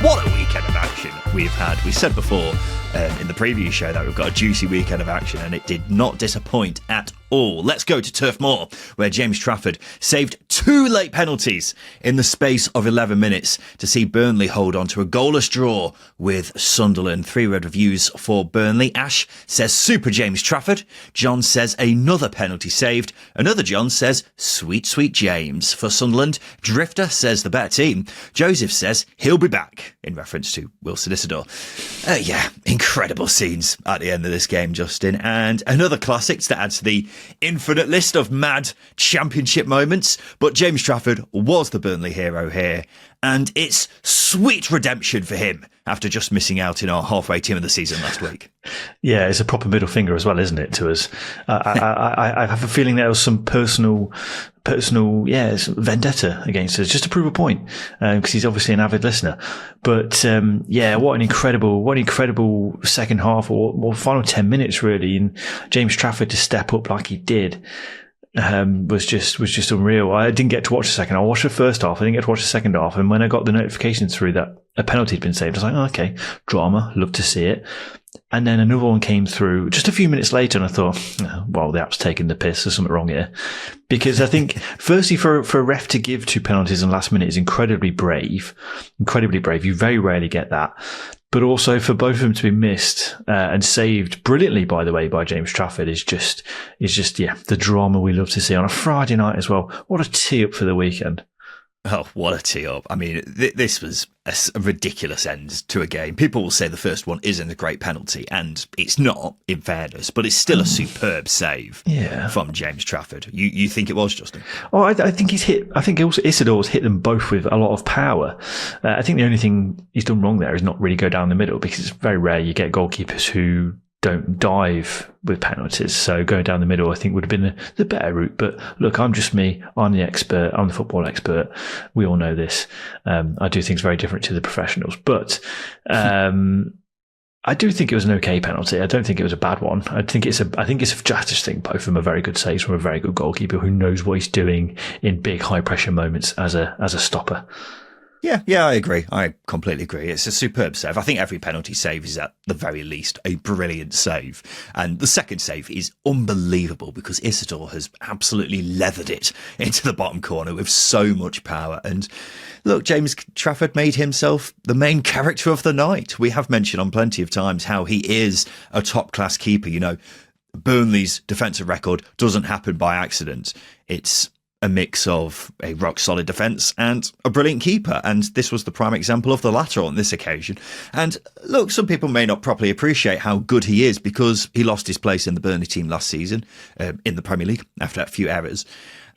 What a weekend of action we've had. We said before in the preview show that we've got a juicy weekend of action, and it did not disappoint at all. Let's go to Turf Moor, where James Trafford saved 2 late penalties in the space of 11 minutes to see Burnley hold on to a goalless draw with Sunderland. 3 red reviews for Burnley. Ash says super James Trafford. John says another penalty saved. Another John says sweet, sweet James for Sunderland. Drifter says the better team. Joseph says he'll be back, in reference to Wilson Isidore. Yeah, incredible scenes at the end of this game, Justin. And another classic to add to the infinite list of mad championship moments. But James Trafford was the Burnley hero here, and it's sweet redemption for him after just missing out in our halfway team of the season last week. Yeah, it's a proper middle finger as well, isn't it, to us? I have a feeling there was some personal, some vendetta against us, just to prove a point, because he's obviously an avid listener. But what an incredible second half, or final 10 minutes really, and James Trafford to step up like he did. Was just unreal. I didn't get to watch the second. I watched the first half. I didn't get to watch the second half. And when I got the notification through that a penalty had been saved, I was like, oh, okay, drama, love to see it. And then another one came through just a few minutes later, and I thought, well, the app's taking the piss. There's something wrong here. Because I think, firstly, for a ref to give 2 penalties in the last minute is incredibly brave. You very rarely get that. But also for both of them to be missed and saved brilliantly, by the way, by James Trafford is just the drama we love to see on a Friday night as well. What a tee up for the weekend. Oh, what a tee up. I mean, this was a ridiculous end to a game. People will say the first one isn't a great penalty, and it's not, in fairness, but it's still a superb save from James Trafford. You think it was, Justin? Oh, I think I think also Isidore's hit them both with a lot of power. I think the only thing he's done wrong there is not really go down the middle, because it's very rare you get goalkeepers who don't dive with penalties. So going down the middle, I think, would have been the better route. But look, I'm just me. I'm the expert. I'm the football expert. We all know this. I do things very different to the professionals. But I do think it was an okay penalty. I don't think it was a bad one. I think it's a just thing. Both of them are very good saves from a very good goalkeeper who knows what he's doing in big, high pressure moments as a stopper. Yeah, I agree. I completely agree. It's a superb save. I think every penalty save is at the very least a brilliant save. And the second save is unbelievable because Isidore has absolutely leathered it into the bottom corner with so much power. And look, James Trafford made himself the main character of the night. We have mentioned on plenty of times how he is a top-class keeper. You know, Burnley's defensive record doesn't happen by accident. It's a mix of a rock-solid defence and a brilliant keeper, and this was the prime example of the latter on this occasion. And look, some people may not properly appreciate how good he is because he lost his place in the Burnley team last season in the Premier League after a few errors.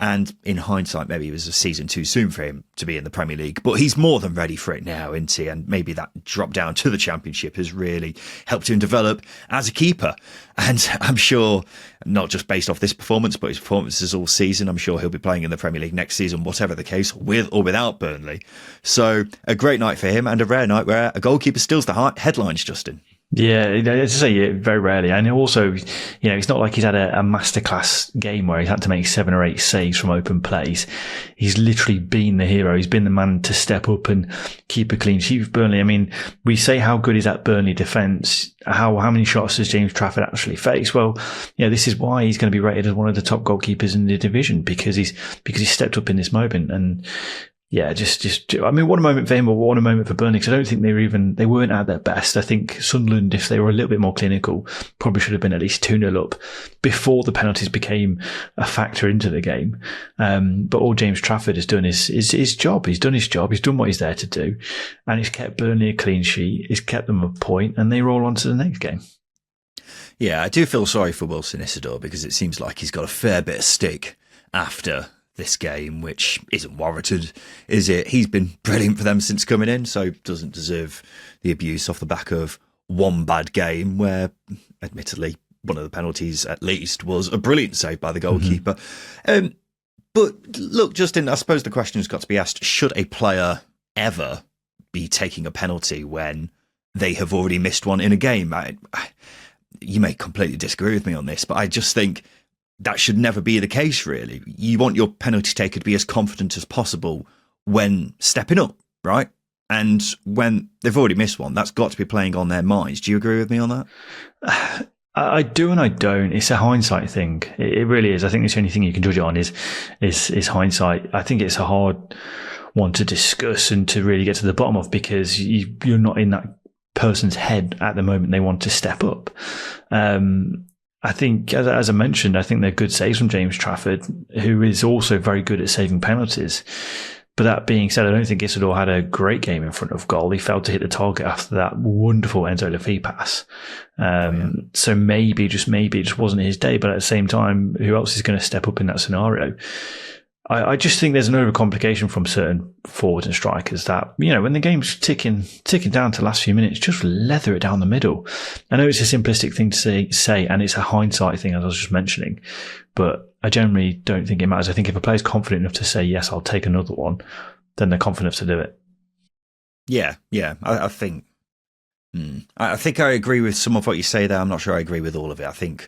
And in hindsight, maybe it was a season too soon for him to be in the Premier League. But he's more than ready for it now, isn't he? And maybe that drop down to the Championship has really helped him develop as a keeper. And I'm sure, not just based off this performance, but his performances all season, I'm sure he'll be playing in the Premier League next season, whatever the case, with or without Burnley. So a great night for him, and a rare night where a goalkeeper steals the headlines, Justin. Yeah, as I say, very rarely. And also, it's not like he's had a masterclass game where he's had to make 7 or 8 saves from open plays. He's literally been the hero. He's been the man to step up and keep a clean sheet with Burnley. I mean, we say how good is that Burnley defence. How many shots has James Trafford actually faced? Well, this is why he's going to be rated as one of the top goalkeepers in the division, because he's stepped up in this moment. And yeah, I mean, what a moment for him, or what a moment for Burnley, because I don't think they weren't at their best. I think Sunderland, if they were a little bit more clinical, probably should have been at least 2-0 up before the penalties became a factor into the game. But all James Trafford has done is his job. He's done his job. He's done what he's there to do. And he's kept Burnley a clean sheet. He's kept them a point, and they roll on to the next game. Yeah, I do feel sorry for Wilson Isidore because it seems like he's got a fair bit of stick after this game, which isn't warranted, is it? He's been brilliant for them since coming in, so doesn't deserve the abuse off the back of one bad game where, admittedly, one of the penalties at least was a brilliant save by the goalkeeper. Mm-hmm. But look, Justin, I suppose the question has got to be asked, should a player ever be taking a penalty when they have already missed one in a game? You may completely disagree with me on this, but I just think that should never be the case, really. You want your penalty taker to be as confident as possible when stepping up, right? And when they've already missed one, that's got to be playing on their minds. Do you agree with me on that? I do and I don't. It's a hindsight thing. It really is. I think the only thing you can judge it on is hindsight. I think it's a hard one to discuss and to really get to the bottom of, because you're not in that person's head at the moment they want to step up. I think, as I mentioned, I think they're good saves from James Trafford, who is also very good at saving penalties. But that being said, I don't think Isidore had a great game in front of goal. He failed to hit the target after that wonderful Enzo Lafay pass. So maybe it just wasn't his day. But at the same time, who else is going to step up in that scenario? I just think there's an overcomplication from certain forwards and strikers that, when the game's ticking down to the last few minutes, just leather it down the middle. I know it's a simplistic thing to say, and it's a hindsight thing, as I was just mentioning, but I generally don't think it matters. I think if a player's confident enough to say, yes, I'll take another one, then they're confident enough to do it. Yeah. I think I agree with some of what you say there. I'm not sure I agree with all of it. I think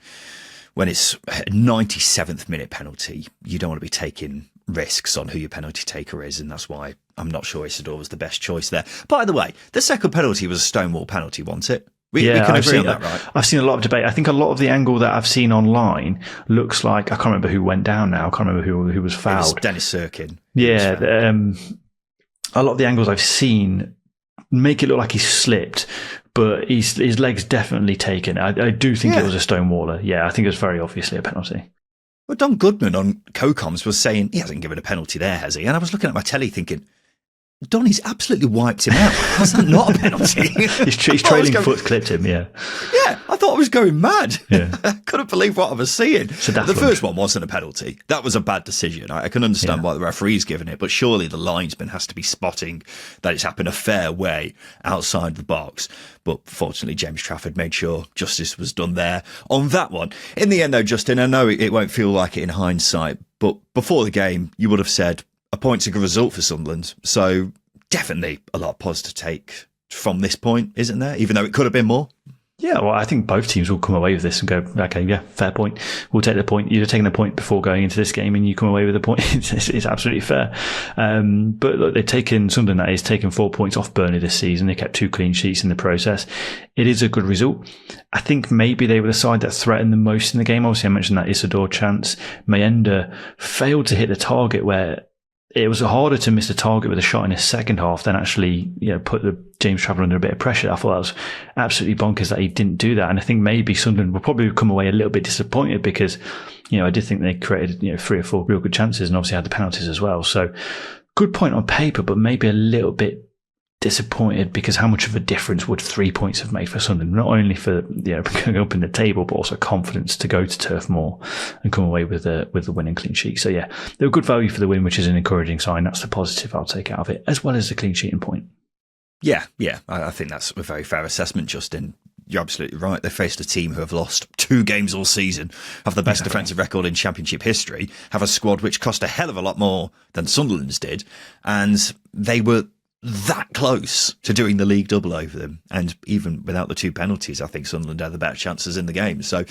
when it's a 97th minute penalty, you don't want to be taking risks on who your penalty taker is, and that's why I'm not sure Isidore was the best choice there. By the way, the second penalty was a Stonewall penalty, wasn't it? We can agree on that, right? I've seen a lot of debate. I think a lot of the angle that I've seen online looks like, I can't remember who went down now. I can't remember who was fouled. It was Dennis Sirkin. Yeah, a lot of the angles I've seen make it look like he's slipped, but his leg's definitely taken. I do think it was a Stonewaller. Yeah, I think it was very obviously a penalty. Well, Don Goodman on CoComs was saying he hasn't given a penalty there, has he? And I was looking at my telly thinking, Donny's absolutely wiped him out. How's that not a penalty? his trailing foot clipped him, yeah. Yeah, I thought I was going mad. Yeah. I couldn't believe what I was seeing. The first one wasn't a penalty. That was a bad decision. I can understand why the referee's given it, but surely the linesman has to be spotting that it's happened a fair way outside the box. But fortunately, James Trafford made sure justice was done there on that one. In the end, though, Justin, I know it won't feel like it in hindsight, but before the game, you would have said, a point's a good result for Sunderland. So definitely a lot of positive to take from this point, isn't there? Even though it could have been more. Yeah, well, I think both teams will come away with this and go, okay, yeah, fair point. We'll take the point. You'd have taken the point before going into this game and you come away with a point. It's absolutely fair. But look, they've taken something that is taken 4 points off Burnley this season. They kept 2 clean sheets in the process. It is a good result. I think maybe they were the side that threatened the most in the game. Obviously, I mentioned that Isidore chance. Mayenda failed to hit the target, where it was harder to miss the target with a shot in his second half than actually, put the James Trafford under a bit of pressure. I thought that was absolutely bonkers that he didn't do that. And I think maybe Sunderland will probably come away a little bit disappointed because, I did think they created, 3 or 4 real good chances and obviously had the penalties as well. So good point on paper, but maybe a little bit disappointed because how much of a difference would 3 points have made for Sunderland? Not only for going up in the table, but also confidence to go to Turf Moor and come away with the winning clean sheet. So yeah, they were good value for the win, which is an encouraging sign. That's the positive I'll take out of it, as well as the clean sheet and point. Yeah, I think that's a very fair assessment, Justin. You're absolutely right. They faced a team who have lost 2 games all season, have the best defensive record in Championship history, have a squad which cost a hell of a lot more than Sunderland's did, and they were that close to doing the league double over them. And even without the 2 penalties, I think Sunderland had the better chances in the game. So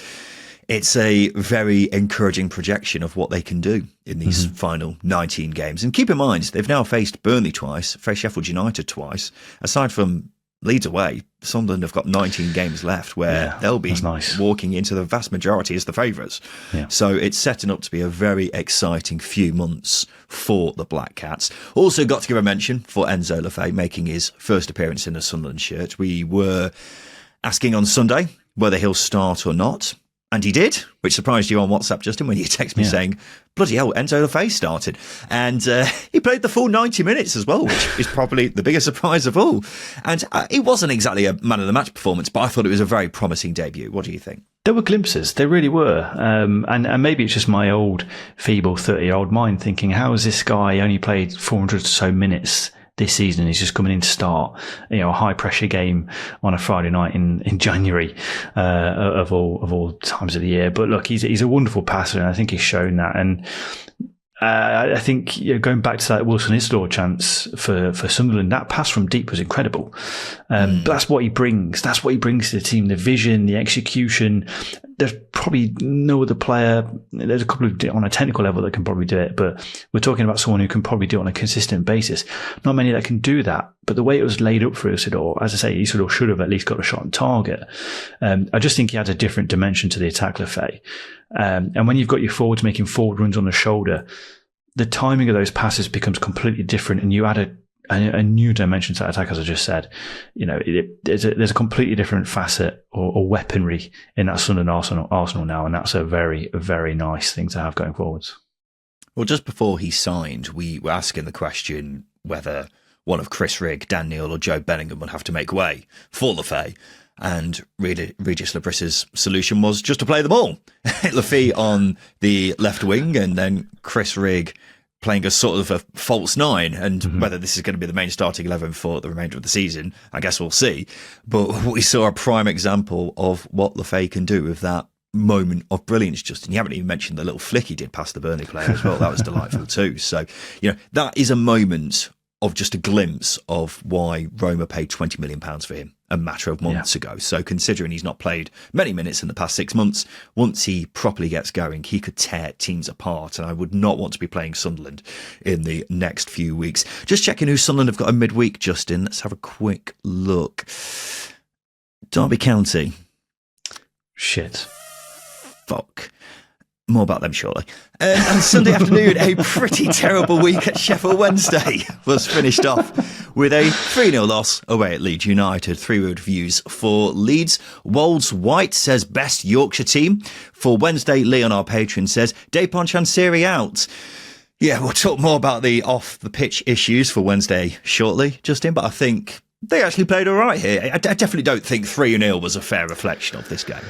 it's a very encouraging projection of what they can do in these final 19 games. And keep in mind, they've now faced Burnley twice, faced Sheffield United twice. Aside from Leeds away, Sunderland have got 19 games left where they'll be walking into the vast majority as the favourites. Yeah. So it's setting up to be a very exciting few months for the Black Cats. Also got to give a mention for Enzo Lafay making his first appearance in a Sunderland shirt. We were asking on Sunday whether he'll start or not. And he did, which surprised you on WhatsApp, Justin, when you text me saying, bloody hell, Enzo Lafay started. And he played the full 90 minutes as well, which is probably the biggest surprise of all. And it wasn't exactly a man of the match performance, but I thought it was a very promising debut. What do you think? There were glimpses. There really were. And maybe it's just my old, feeble 30-year-old mind thinking, how has this guy only played 400 or so minutes this season? He's just coming in to start, a high pressure game on a Friday night in January, of all times of the year. But look, he's a wonderful passer, and I think he's shown that. And I think going back to that Wilson Isidore chance for Sunderland, that pass from deep was incredible. But that's what he brings. That's what he brings to the team: the vision, the execution. there's probably no other player. There's a couple of on a technical level that can probably do it, but we're talking about someone who can probably do it on a consistent basis. Not many that can do that, but the way it was laid up for Isidore, as I say, Isidore should have at least got a shot on target. I just think he adds a different dimension to the attack, Lefay. And when you've got your forwards making forward runs on the shoulder, the timing of those passes becomes completely different, and you add a new dimension to that attack, as I just said. There's a completely different facet or weaponry in that Sunderland Arsenal now, and that's a very, very nice thing to have going forwards. Well, just before he signed, we were asking the question whether one of Chris Rigg, Dan Neil or Joe Bellingham would have to make way for Lefay. And Regis Labrissa's solution was just to play them all. Lefay on the left wing, and then Chris Rigg playing a sort of a false nine, and whether this is going to be the main starting 11 for the remainder of the season, I guess we'll see. But we saw a prime example of what Lefay can do with that moment of brilliance, Justin. You haven't even mentioned the little flick he did past the Burnley player as well. That was delightful too. So, that is a moment of just a glimpse of why Roma paid £20 million for him a matter of months ago. So considering he's not played many minutes in the past 6 months, once he properly gets going, he could tear teams apart. And I would not want to be playing Sunderland in the next few weeks. Just checking who Sunderland have got a midweek, Justin. Let's have a quick look. Derby County. Shit. Fuck. More about them shortly. And Sunday afternoon, a pretty terrible week at Sheffield Wednesday was finished off with a 3-0 loss away at Leeds United. 3 reviews for Leeds. Wolds White says best Yorkshire team. For Wednesday, Leon, our patron, says Depon Chansiri out. Yeah, we'll talk more about the off-the-pitch issues for Wednesday shortly, Justin, but I think they actually played all right here. I definitely don't think 3-0 was a fair reflection of this game.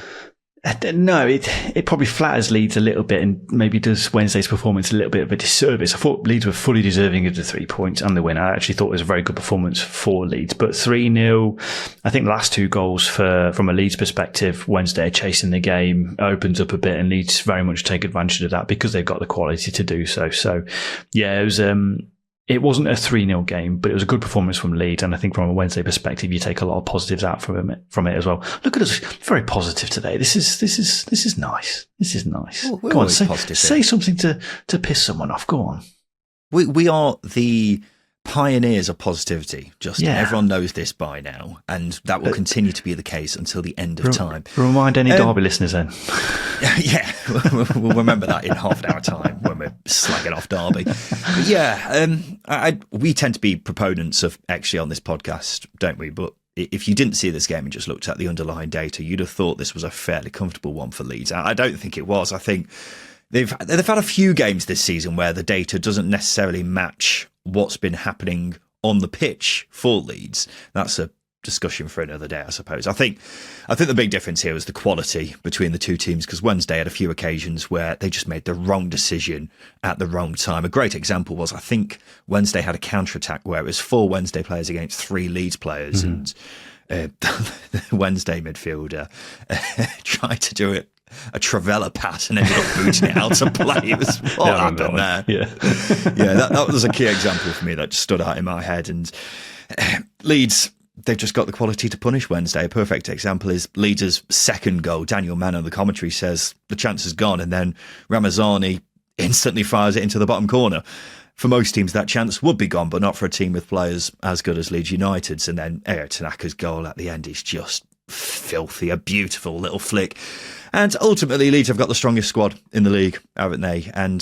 No, it probably flatters Leeds a little bit and maybe does Wednesday's performance a little bit of a disservice. I thought Leeds were fully deserving of the 3 points and the win. I actually thought it was a very good performance for Leeds. But 3-0, I think the last 2 goals from a Leeds perspective, Wednesday chasing the game opens up a bit, and Leeds very much take advantage of that because they've got the quality to do so. So, yeah, it wasn't a 3-0 game, but it was a good performance from Leeds. And I think from a Wednesday perspective, you take a lot of positives out from it as well. Look at us, very positive today. This is nice. This is nice. Well, go on, say something to piss someone off. Go on. We are the pioneers of positivity, Justin. Yeah. Everyone knows this by now, and that will continue to be the case until the end of time. Remind any Derby listeners then. Yeah, we'll remember that in half an hour time when we're slagging off Derby. But yeah, we tend to be proponents of XG on this podcast, don't we? But if you didn't see this game and just looked at the underlying data, you'd have thought this was a fairly comfortable one for Leeds. I don't think it was. I think they've had a few games this season where the data doesn't necessarily match what's been happening on the pitch for Leeds. That's a discussion for another day, I suppose. I think the big difference here was the quality between the two teams, because Wednesday had a few occasions where they just made the wrong decision at the wrong time. A great example was, I think Wednesday had a counter-attack where it was 4 Wednesday players against 3 Leeds players, and the Wednesday midfielder tried to do a Travella pass and ended up booting it out to play. It was what happened there. Yeah, that was a key example for me that just stood out in my head. And Leeds, they've just got the quality to punish Wednesday. A perfect example is Leeds' second goal. Daniel Mann on the commentary says the chance is gone, and then Ramazani instantly fires it into the bottom corner. For most teams, that chance would be gone, but not for a team with players as good as Leeds United's. And then Eric Tanaka's goal at the end is just filthy, a beautiful little flick. And ultimately, Leeds have got the strongest squad in the league, haven't they? And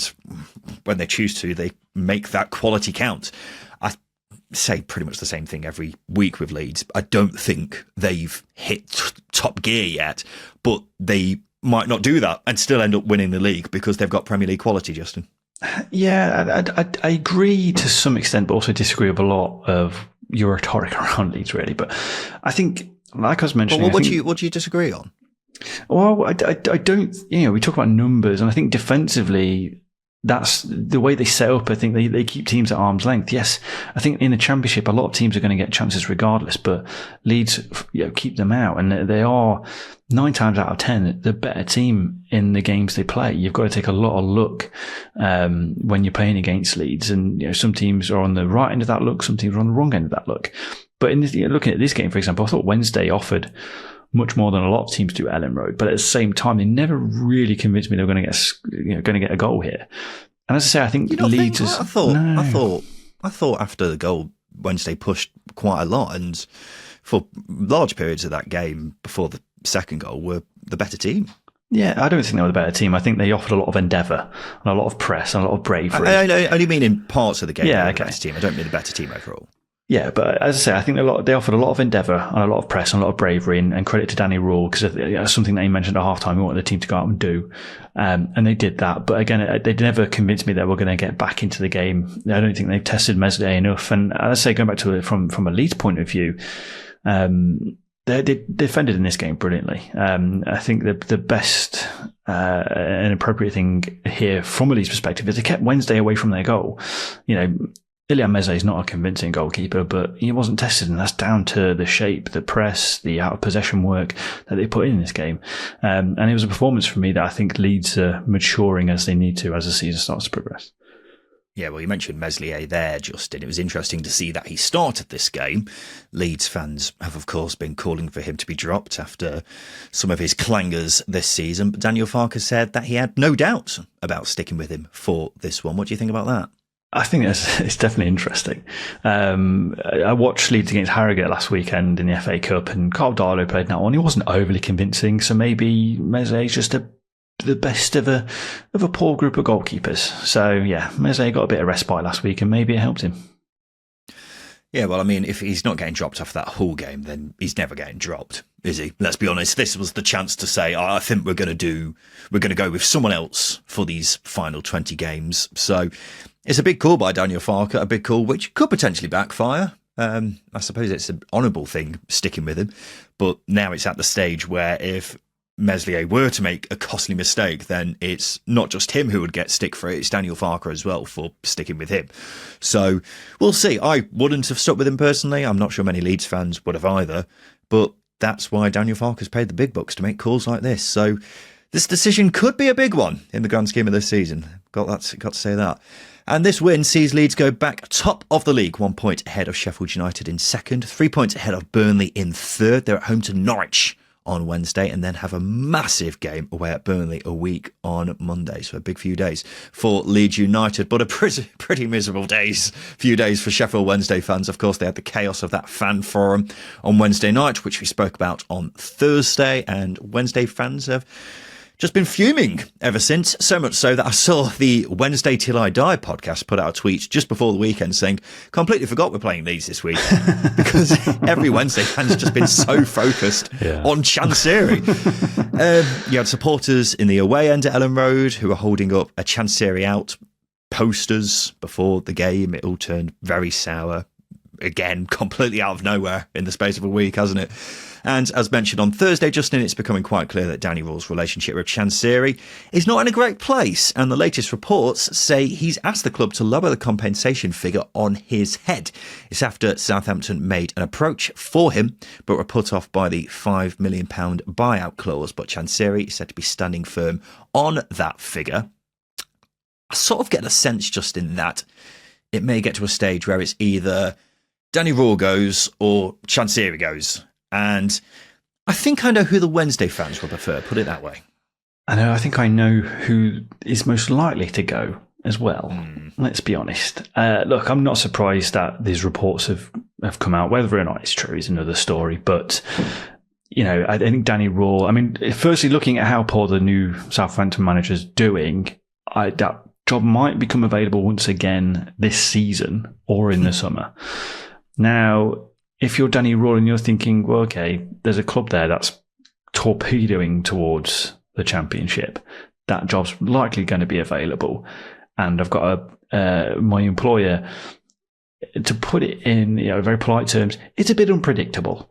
when they choose to, they make that quality count. I say pretty much the same thing every week with Leeds. I don't think they've hit top gear yet, but they might not do that and still end up winning the league because they've got Premier League quality, Justin. Yeah, I agree to some extent, but also disagree with a lot of your rhetoric around Leeds, really. But I think, like I was mentioning... Well, what do you disagree on? Well, I don't, we talk about numbers, and I think defensively, that's the way they set up. I think they keep teams at arm's length. Yes, I think in the Championship, a lot of teams are going to get chances regardless, but Leeds, keep them out, and they are 9 times out of 10 the better team in the games they play. You've got to take a lot of luck when you're playing against Leeds, and some teams are on the right end of that luck, some teams are on the wrong end of that luck. But looking at this game, for example, I thought Wednesday offered much more than a lot of teams do at Ellen Road. But at the same time, they never really convinced me they were going to get a goal here. And as I say, I think Leeds is. I thought after the goal, Wednesday pushed quite a lot, and for large periods of that game before the second goal were the better team. Yeah, I don't think they were the better team. I think they offered a lot of endeavour and a lot of press and a lot of bravery. I only mean in parts of the game. Yeah, the better team. I don't mean the better team overall. Yeah, but as I say, I think they offered a lot of endeavour and a lot of press and a lot of bravery, and credit to Danny Rule, because it's something that he mentioned at half-time he wanted the team to go out and do. And they did that. But again, they never convinced me that we're going to get back into the game. I don't think they've tested Meslier enough. And as I say, going back to it from a Leeds point of view, they defended in this game brilliantly. I think the best and appropriate thing here from a Leeds perspective is they kept Wednesday away from their goal. Ilian Meze is not a convincing goalkeeper, but he wasn't tested, and that's down to the shape, the press, the out of possession work that they put in this game. And it was a performance for me that I think Leeds are maturing as they need to as the season starts to progress. Yeah, well, you mentioned Meslier there, Justin. It was interesting to see that he started this game. Leeds fans have, of course, been calling for him to be dropped after some of his clangers this season. But Daniel Farke said that he had no doubt about sticking with him for this one. What do you think about that? I think it's definitely interesting. I watched Leeds against Harrogate last weekend in the FA Cup, and Carl Darlow played that one. He wasn't overly convincing, so maybe Meze is just the best of a poor group of goalkeepers. So yeah, Meze got a bit of respite last week, and maybe it helped him. Yeah, well, I mean, if he's not getting dropped after that whole game, then he's never getting dropped, is he? Let's be honest. This was the chance to say, I think we're going to go with someone else for these final 20 games. So it's a big call by Daniel Farke, a big call which could potentially backfire. I suppose it's an honourable thing sticking with him, but now it's at the stage where if Meslier were to make a costly mistake, then it's not just him who would get stick for it, it's Daniel Farke as well for sticking with him. So we'll see. I wouldn't have stuck with him personally. I'm not sure many Leeds fans would have either, but that's why Daniel Farke has paid the big bucks to make calls like this. So this decision could be a big one in the grand scheme of this season. Got to say that. And this win sees Leeds go back top of the league, 1 point ahead of Sheffield United in second, 3 points ahead of Burnley in third. They're at home to Norwich on Wednesday, and then have a massive game away at Burnley a week on Monday. So a big few days for Leeds United, but a pretty miserable few days for Sheffield Wednesday fans. Of course, they had the chaos of that fan forum on Wednesday night, which we spoke about on Thursday, and Wednesday fans have just been fuming ever since, so much so that I saw the Wednesday Till I Die podcast put out a tweet just before the weekend saying, completely forgot we're playing Leeds this week, because every Wednesday fan's just been so focused on Chancery. You had supporters in the away end at Ellen Road who were holding up a Chancery out posters before the game. It all turned very sour. Again, completely out of nowhere in the space of a week, hasn't it? And as mentioned on Thursday, Justin, it's becoming quite clear that Danny Rule's relationship with Chancery is not in a great place. And the latest reports say he's asked the club to lower the compensation figure on his head. It's after Southampton made an approach for him, but were put off by the £5 million buyout clause. But Chancery is said to be standing firm on that figure. I sort of get a sense, Justin, that it may get to a stage where it's either Danny Rule goes or Chancery goes. And I think I know who the Wednesday fans will prefer, put it that way. I think I know who is most likely to go as well. Let's be honest. Look, I'm not surprised that these reports have come out. Whether or not it's true is another story. But, I think Danny Rule, firstly, looking at how poor the new Southampton manager's doing, that job might become available once again this season or in the summer. Now, if you're Danny Rule and you're thinking, well, okay, there's a club there that's torpedoing towards the Championship, that job's likely going to be available. And I've got my employer, to put it in very polite terms, it's a bit unpredictable.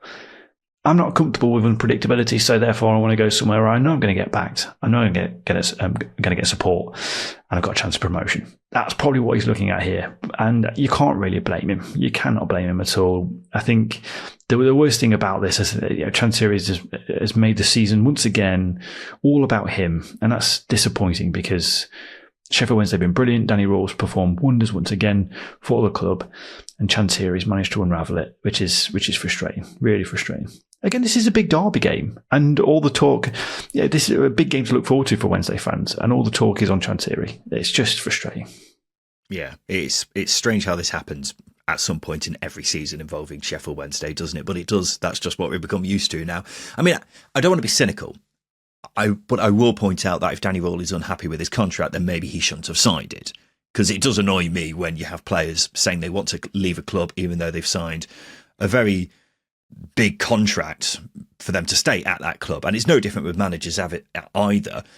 I'm not comfortable with unpredictability, so therefore I want to go somewhere where I know I'm going to get backed. I know I'm going to get support, and I've got a chance of promotion. That's probably what he's looking at here, and you can't really blame him. You cannot blame him at all. I think the worst thing about this is Chancery has made the season once again all about him, and that's disappointing because Sheffield Wednesday have been brilliant. Danny Rule's performed wonders once again for the club, and Chancery's managed to unravel it, which is frustrating, really frustrating. again, this is a big derby game, and all the talk. Yeah, this is a big game to look forward to for Wednesday fans, and all the talk is on Chancery. It's just frustrating. Yeah, it's strange how this happens at some point in every season involving Sheffield Wednesday, doesn't it? But it does. That's just what we've become used to now. I mean, I don't want to be cynical, but I will point out that if Danny Rule is unhappy with his contract, then maybe he shouldn't have signed it. Because it does annoy me when you have players saying they want to leave a club even though they've signed a very big contract for them to stay at that club. And it's no different with managers either.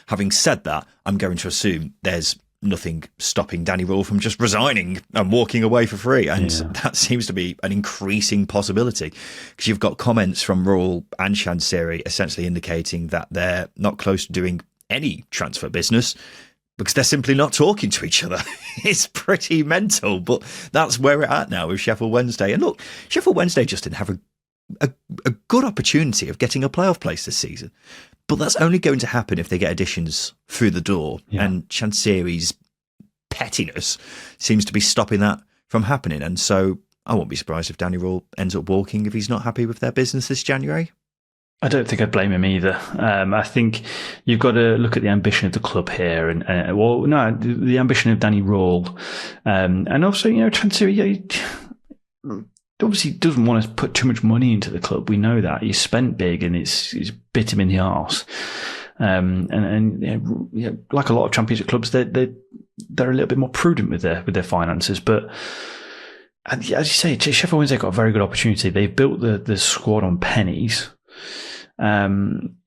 Having said that, I'm going to assume there's nothing stopping Danny Rule from just resigning and walking away for free. And that seems to be an increasing possibility, because you've got comments from Rule and Chancery essentially indicating that they're not close to doing any transfer business because they're simply not talking to each other. It's pretty mental, but that's where we're at now with Sheffield Wednesday. And look, Sheffield Wednesday just didn't have a good opportunity of getting a playoff place this season. But that's only going to happen if they get additions through the door. Yeah. And Chancery's pettiness seems to be stopping that from happening. And so I won't be surprised if Danny Rule ends up walking if he's not happy with their business this January. I don't think I'd blame him either. I think you've got to look at the ambition of the club here, the ambition of Danny Rule, and also Chancery obviously doesn't want to put too much money into the club. We know that he's spent big, and it's bit him in the arse. Like a lot of Championship clubs, they're a little bit more prudent with their finances, but. And as you say, Sheffield Wednesday got a very good opportunity. They've built the squad on pennies. And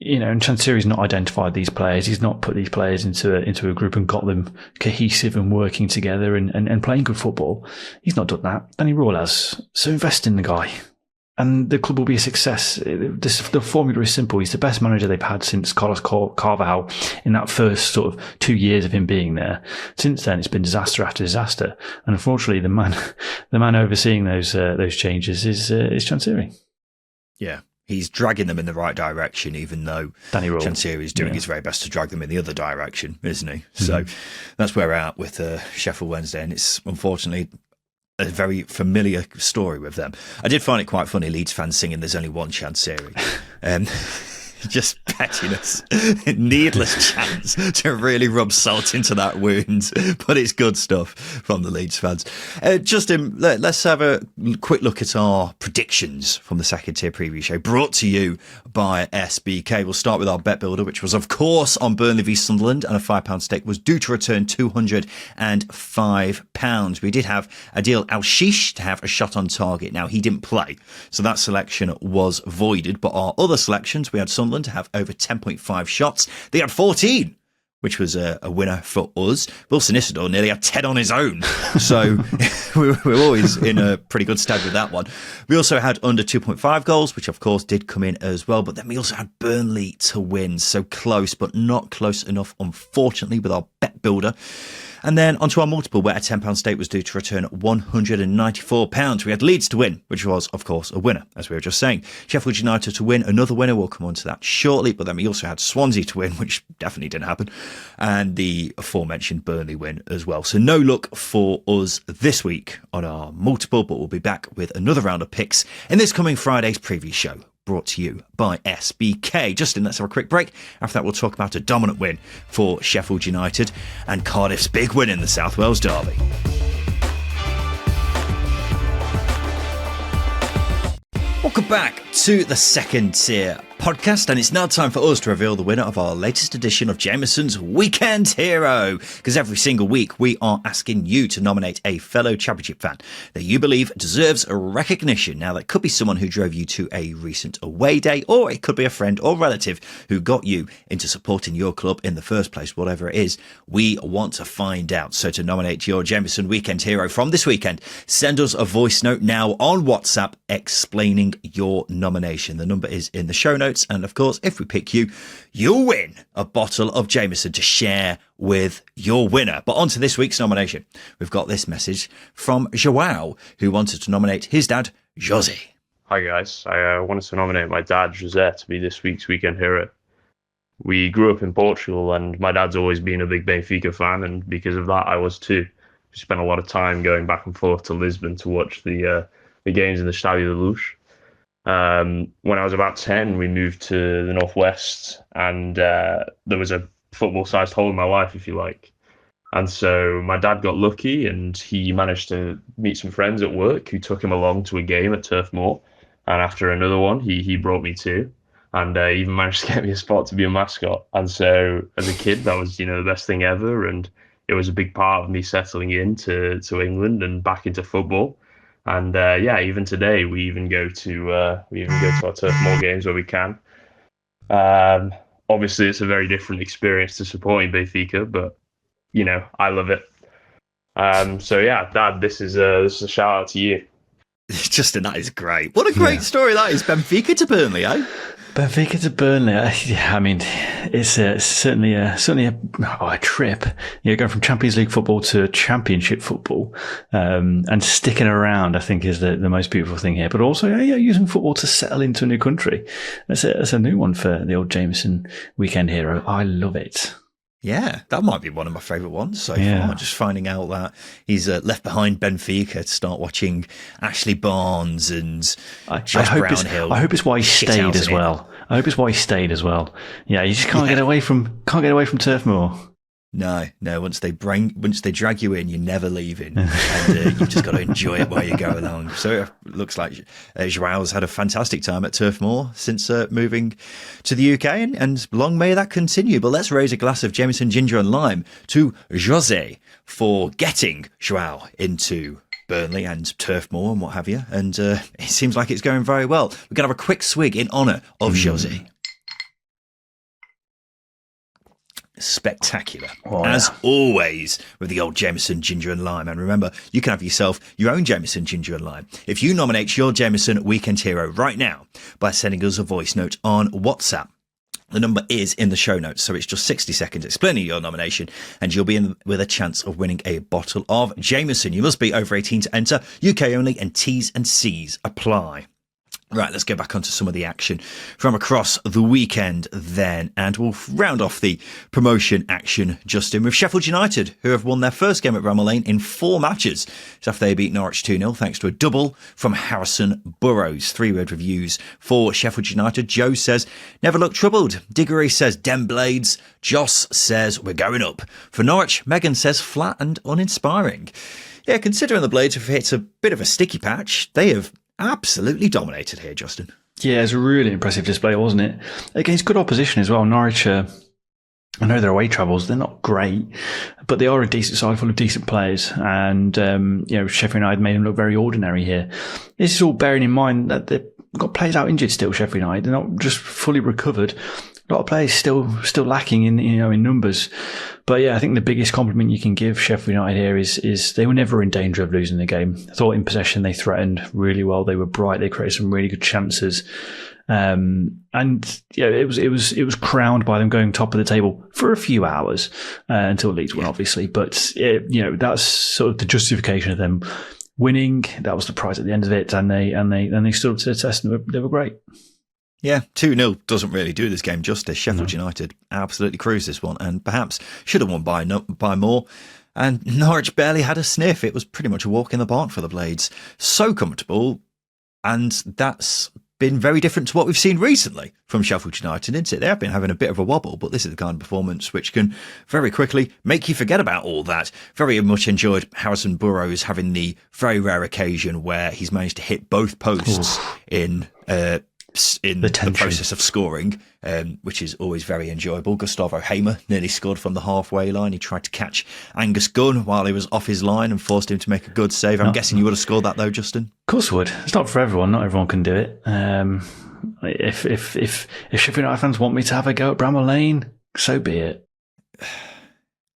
Chancery's not identified these players. He's not put these players into a group and got them cohesive and working together and playing good football. He's not done that. Danny Rule has. So invest in the guy, and the club will be a success. The formula is simple. He's the best manager they've had since Carlos Carvalhal in that first sort of 2 years of him being there. Since then, it's been disaster after disaster. And unfortunately, the man overseeing those changes is Chancery. Yeah. He's dragging them in the right direction, even though Chancery is doing his very best to drag them in the other direction, isn't he? Mm-hmm. So that's where we're at with Sheffield Wednesday, and it's unfortunately a very familiar story with them. I did find it quite funny, Leeds fans singing "There's only one Chancery." Just pettiness, needless chance to really rub salt into that wound, but it's good stuff from the Leeds fans. Justin, let's have a quick look at our predictions from the second tier preview show, brought to you by SBK. We'll start with our bet builder, which was of course on Burnley v Sunderland, and a £5 stake was due to return £205. We did have Adil Al-Shish to have a shot on target. Now he didn't play, so that selection was voided, but our other selections, we had Sunderland to have over 10.5 shots. They had 14, which was a winner for us. Wilson Isidore nearly had 10 on his own. So we're always in a pretty good stead with that one. We also had under 2.5 goals, which of course did come in as well. But then we also had Burnley to win. So close, but not close enough, unfortunately, with our bet builder. And then onto our multiple, where a £10 stake was due to return £194. We had Leeds to win, which was, of course, a winner, as we were just saying. Sheffield United to win, another winner. We'll come on to that shortly. But then we also had Swansea to win, which definitely didn't happen. And the aforementioned Burnley win as well. So no luck for us this week on our multiple, but we'll be back with another round of picks in this coming Friday's preview show, brought to you by SBK. Justin, let's have a quick break. After that, we'll talk about a dominant win for Sheffield United and Cardiff's big win in the South Wales derby. Welcome back to the second tier podcast, and it's now time for us to reveal the winner of our latest edition of Jameson's Weekend Hero, because every single week we are asking you to nominate a fellow Championship fan that you believe deserves a recognition. Now, that could be someone who drove you to a recent away day, or it could be a friend or relative who got you into supporting your club in the first place. Whatever it is, we want to find out. So to nominate your Jameson Weekend Hero from this weekend, send us a voice note now on WhatsApp explaining your nomination. The number is in the show notes. And of course, if we pick you, you'll win a bottle of Jameson to share with your winner. But on to this week's nomination. We've got this message from Joao, who wanted to nominate his dad, Jose. Hi guys, I wanted to nominate my dad, Jose, to be this week's Weekend Hero. We grew up in Portugal, and my dad's always been a big Benfica fan, and because of that, I was too. We spent a lot of time going back and forth to Lisbon to watch the games in the Estádio da Luz. When I was about 10, we moved to the northwest, and there was a football-sized hole in my life, if you like. And so my dad got lucky, and he managed to meet some friends at work who took him along to a game at Turf Moor. And after another one, he brought me to, and even managed to get me a spot to be a mascot. And so as a kid, that was the best thing ever, and it was a big part of me settling into England and back into football. And even today, we even go to our Turf Moor games where we can. Obviously, it's a very different experience to supporting Benfica, but I love it. Dad, this is a shout out to you. Justin, that is great. What a great story that is. Benfica to Burnley, eh? Benfica to Burnley. I mean, it's certainly a trip. Going from Champions League football to Championship football, and sticking around, I think, is the most beautiful thing here. But also, using football to settle into a new country. That's a new one for the old Jameson weekend hero. I love it. Yeah, that might be one of my favourite ones so far. Just finding out that he's left behind Benfica to start watching Ashley Barnes and Josh Brownhill. I hope it's why he stayed as well. Yeah, you just can't get away from Turf Moor. No. Once they drag you in, you're never leaving, and you've just got to enjoy it while you go along. So it looks like Joao's had a fantastic time at Turf Moor since moving to the UK, and long may that continue. But let's raise a glass of Jameson ginger and lime to Jose for getting Joao into Burnley and Turf Moor and what have you. And it seems like it's going very well. We're going to have a quick swig in honour of Jose. Spectacular, as always, with the old Jameson ginger and lime. And remember, you can have yourself your own Jameson ginger and lime if you nominate your Jameson weekend hero right now by sending us a voice note on WhatsApp. The number is in the show notes, so it's just 60 seconds explaining your nomination, and you'll be in with a chance of winning a bottle of Jameson. You must be over 18 to enter, UK only, and T's and C's apply. Right, let's go back onto some of the action from across the weekend then, and we'll round off the promotion action, Justin, with Sheffield United, who have won their first game at Bramall Lane in 4 matches. It's after they beat Norwich 2-0 thanks to a double from Harrison Burrows. 3-word reviews for Sheffield United. Joe says, never looked troubled. Diggory says, dem blades. Joss says, we're going up. For Norwich, Megan says, flat and uninspiring. Yeah, considering the Blades have hit a bit of a sticky patch, they have absolutely dominated here, Justin. Yeah, it's a really impressive display, wasn't it? Against good opposition as well. Norwich, I know their away travels, they're not great, but they are a decent side full of decent players. And, Sheffield United made them look very ordinary here. This is all bearing in mind that they've got players out injured still, Sheffield United. They're not just fully recovered. A lot of players still lacking in numbers. But yeah, I think the biggest compliment you can give Sheffield United here is they were never in danger of losing the game. I thought in possession they threatened really well. They were bright. They created some really good chances. It was crowned by them going top of the table for a few hours until Leeds won, obviously. But that's sort of the justification of them winning. That was the prize at the end of it, and they stood up to the test and they were great. Yeah, 2-0 doesn't really do this game justice. Sheffield United absolutely cruised this one and perhaps should have won by more. And Norwich barely had a sniff. It was pretty much a walk in the park for the Blades. So comfortable. And that's been very different to what we've seen recently from Sheffield United, isn't it? They have been having a bit of a wobble, but this is the kind of performance which can very quickly make you forget about all that. Very much enjoyed Harrison Burrows having the very rare occasion where he's managed to hit both posts in the process of scoring, which is always very enjoyable. Gustavo Hamer nearly scored from the halfway line. He tried to catch Angus Gunn while he was off his line and forced him to make a good save. I'm guessing you would have scored that though, Justin? Of course I would. It's not for everyone. Not everyone can do it. If Sheffield United fans want me to have a go at Bramall Lane, so be it.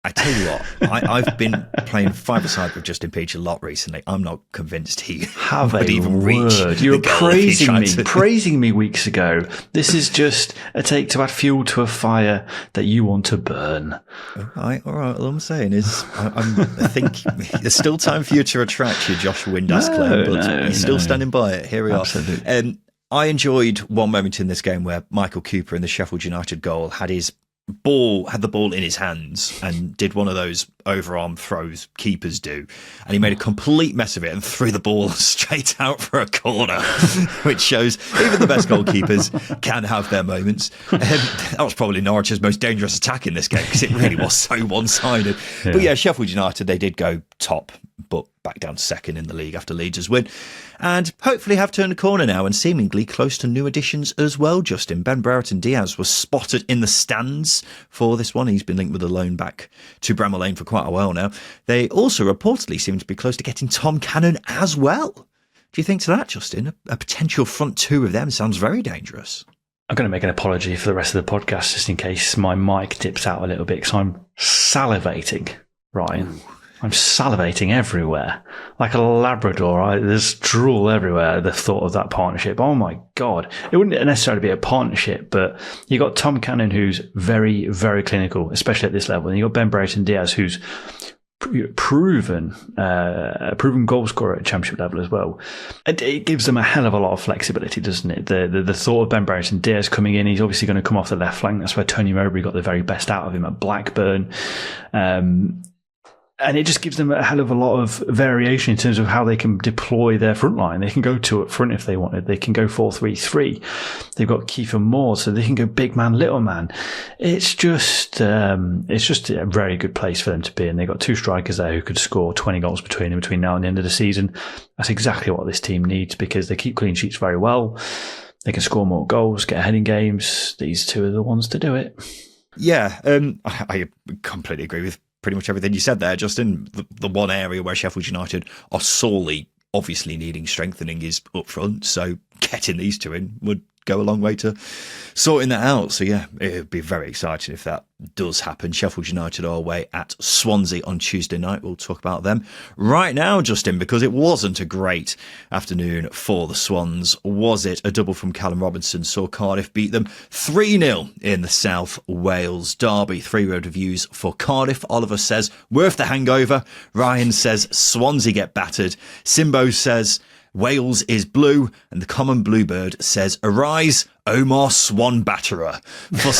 I tell you what, I've been playing five-a-side with Justin Peach a lot recently. I'm not convinced he would even reach. You were praising me weeks ago. This is just a take to add fuel to a fire that you want to burn. All right. All I'm saying is, I think there's still time for you to retract your Josh Windass claim, but you're still standing by it. Here we are. I enjoyed one moment in this game where Michael Cooper in the Sheffield United goal had his had the ball in his hands and did one of those overarm throws keepers do, and he made a complete mess of it and threw the ball straight out for a corner, which shows even the best goalkeepers can have their moments. That was probably Norwich's most dangerous attack in this game because it really was so one-sided. Yeah. But yeah, Sheffield United, they did go top, but back down to second in the league after Leeds' win, and hopefully have turned a corner now and seemingly close to new additions as well, Justin. Ben Brereton Diaz was spotted in the stands for this one. He's been linked with a loan back to Bramall Lane for quite a while now. They also reportedly seem to be close to getting Tom Cannon as well. Do you think to that, Justin? A potential front two of them sounds very dangerous. I'm going to make an apology for the rest of the podcast just in case my mic dips out a little bit because I'm salivating, Ryan. Ooh. I'm salivating everywhere. Like a Labrador. There's drool everywhere at the thought of that partnership. Oh my God. It wouldn't necessarily be a partnership, but you got Tom Cannon, who's very, very clinical, especially at this level. And you got Ben Brereton Diaz, who's proven goal scorer at championship level as well. It gives them a hell of a lot of flexibility, doesn't it? The thought of Ben Brereton Diaz coming in, he's obviously going to come off the left flank. That's where Tony Mowbray got the very best out of him at Blackburn. And it just gives them a hell of a lot of variation in terms of how they can deploy their front line. They can go two up front if they wanted. They can go 4-3-3. They've got Kiefer Moore, so they can go big man, little man. It's just a very good place for them to be. And they've got two strikers there who could score 20 goals between now and the end of the season. That's exactly what this team needs because they keep clean sheets very well. They can score more goals, get ahead in games. These two are the ones to do it. Yeah, I completely agree with pretty much everything you said there, Justin. The one area where Sheffield United are sorely, obviously needing strengthening is up front. So getting these two in would go a long way to sorting that out. So yeah, it would be very exciting if that does happen. Sheffield United are away at Swansea on Tuesday night. We'll talk about them right now, Justin, because it wasn't a great afternoon for the Swans, was it? A double from Callum Robinson saw Cardiff beat them 3-0 in the South Wales derby. 3 road reviews for Cardiff. Oliver says, worth the hangover. Ryan says, Swansea get battered. Simbo says, Wales is blue, and the common bluebird says, arise, Omar Swan Batterer. For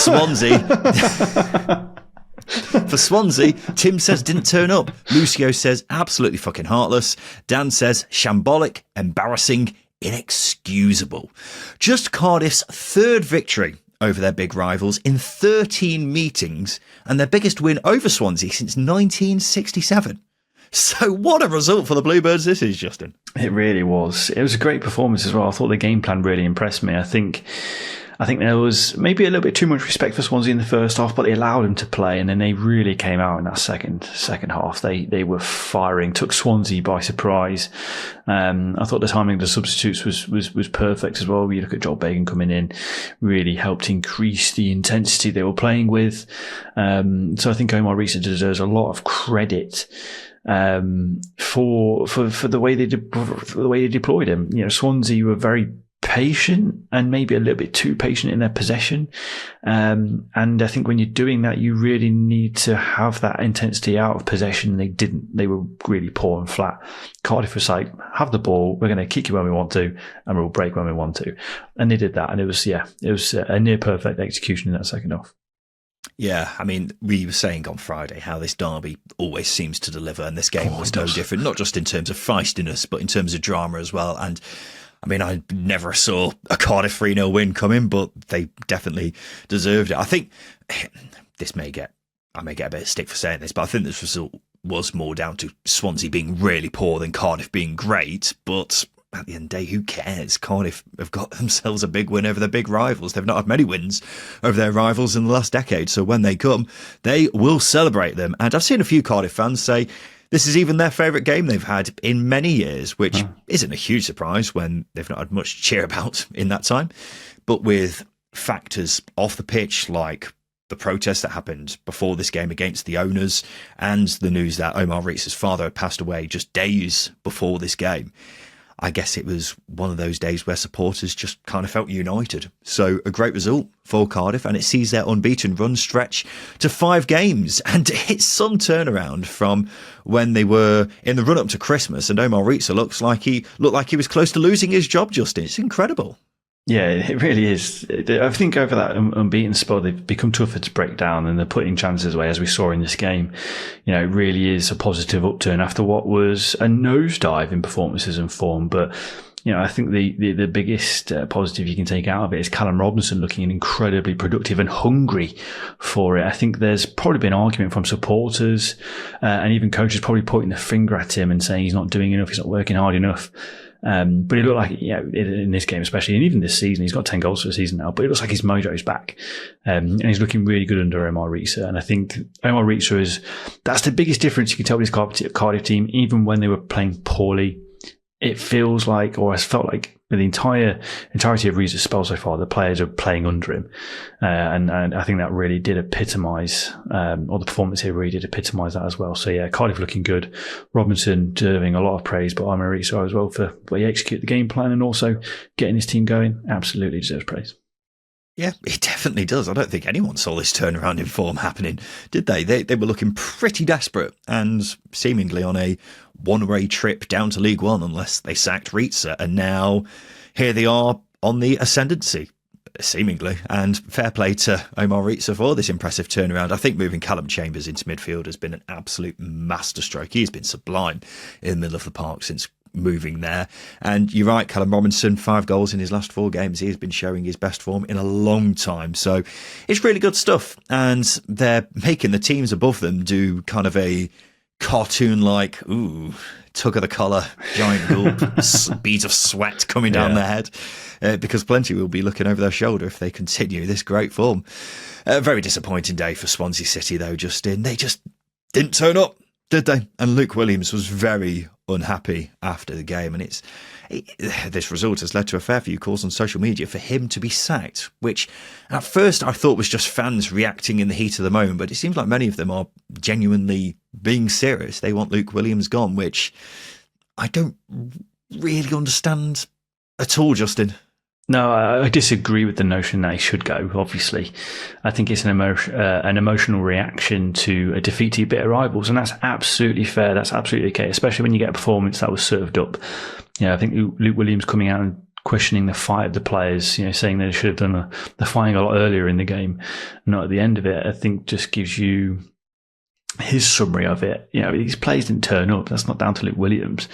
Swansea, Tim says didn't turn up. Lucio says absolutely fucking heartless. Dan says shambolic, embarrassing, inexcusable. Just Cardiff's third victory over their big rivals in 13 meetings, and their biggest win over Swansea since 1967. So what a result for the Bluebirds this is, Justin. It really was. It was a great performance as well. I thought the game plan really impressed me. I think there was maybe a little bit too much respect for Swansea in the first half, but they allowed them to play, and then they really came out in that second half. They were firing, took Swansea by surprise. I thought the timing of the substitutes was perfect as well. You look at Joel Bagan coming in, really helped increase the intensity they were playing with. So I think Omar Rees deserves a lot of credit for the way they deployed him. You know, Swansea were very patient and maybe a little bit too patient in their possession. And I think when you're doing that, you really need to have that intensity out of possession. They didn't. They were really poor and flat. Cardiff was like, have the ball. We're going to kick you when we want to, and we'll break when we want to. And they did that. And it was a near perfect execution in that second half. Yeah, I mean, we were saying on Friday how this derby always seems to deliver, and this game was no different, not just in terms of feistiness, but in terms of drama as well. And I mean, I never saw a Cardiff 3-0 win coming, but they definitely deserved it. I think I may get a bit of stick for saying this, but I think this result was more down to Swansea being really poor than Cardiff being great. But at the end of the day, who cares? Cardiff have got themselves a big win over their big rivals. They've not had many wins over their rivals in the last decade. So when they come, they will celebrate them. And I've seen a few Cardiff fans say this is even their favourite game they've had in many years, which isn't a huge surprise when they've not had much to cheer about in that time. But with factors off the pitch like the protest that happened before this game against the owners and the news that Omar Rees' father had passed away just days before this game, I guess it was one of those days where supporters just kind of felt united. So a great result for Cardiff, and it sees their unbeaten run stretch to 5 games. And it's some turnaround from when they were in the run-up to Christmas, and Omar Rees looked like he was close to losing his job, Justin. It's incredible. Yeah, it really is. I think over that unbeaten spell, they've become tougher to break down, and they're putting chances away, as we saw in this game. It really is a positive upturn after what was a nosedive in performances and form. But I think the biggest positive you can take out of it is Callum Robinson looking incredibly productive and hungry for it. I think there's probably been argument from supporters and even coaches probably pointing the finger at him and saying he's not doing enough, he's not working hard enough. But it looked like, in this game especially, and even this season, he's got 10 goals for the season now, but it looks like his mojo's back. And he's looking really good under Omar Risa. And I think Omar Risa that's the biggest difference you can tell with this Cardiff team, even when they were playing poorly. It feels like, or has felt like, with the entirety of Risa's spell so far, the players are playing under him. And I think that really did epitomise, or the performance here really did epitomise that as well. So yeah, Cardiff looking good. Robinson deserving a lot of praise, but Omar Risa as well for the way he executed the game plan and also getting his team going. Absolutely deserves praise. Yeah, he definitely does. I don't think anyone saw this turnaround in form happening, did they? They were looking pretty desperate and seemingly on a one-way trip down to League One unless they sacked Ritza. And now here they are on the ascendancy, seemingly. And fair play to Omar Ritza for this impressive turnaround. I think moving Callum Chambers into midfield has been an absolute masterstroke. He's been sublime in the middle of the park since moving there. And you're right, Callum Robinson, 5 goals in his last 4 games. He has been showing his best form in a long time. So it's really good stuff. And they're making the teams above them do kind of a cartoon-like, tug of the collar, giant gulp, beads of sweat coming down their head. Because plenty will be looking over their shoulder if they continue this great form. Very disappointing day for Swansea City, though, Justin. They just didn't turn up, did they? And Luke Williams was very unhappy after the game, and this result has led to a fair few calls on social media for him to be sacked, which at first I thought was just fans reacting in the heat of the moment, but it seems like many of them are genuinely being serious. They want Luke Williams gone, which I don't really understand at all, Justin. No, I disagree with the notion that he should go, obviously. I think it's an emotional reaction to a defeat to your bitter rivals, and that's absolutely fair. That's absolutely okay, especially when you get a performance that was served up. I think Luke Williams coming out and questioning the fight of the players, saying they should have done the fighting a lot earlier in the game, not at the end of it, I think just gives you his summary of it. These players didn't turn up. That's not down to Luke Williams.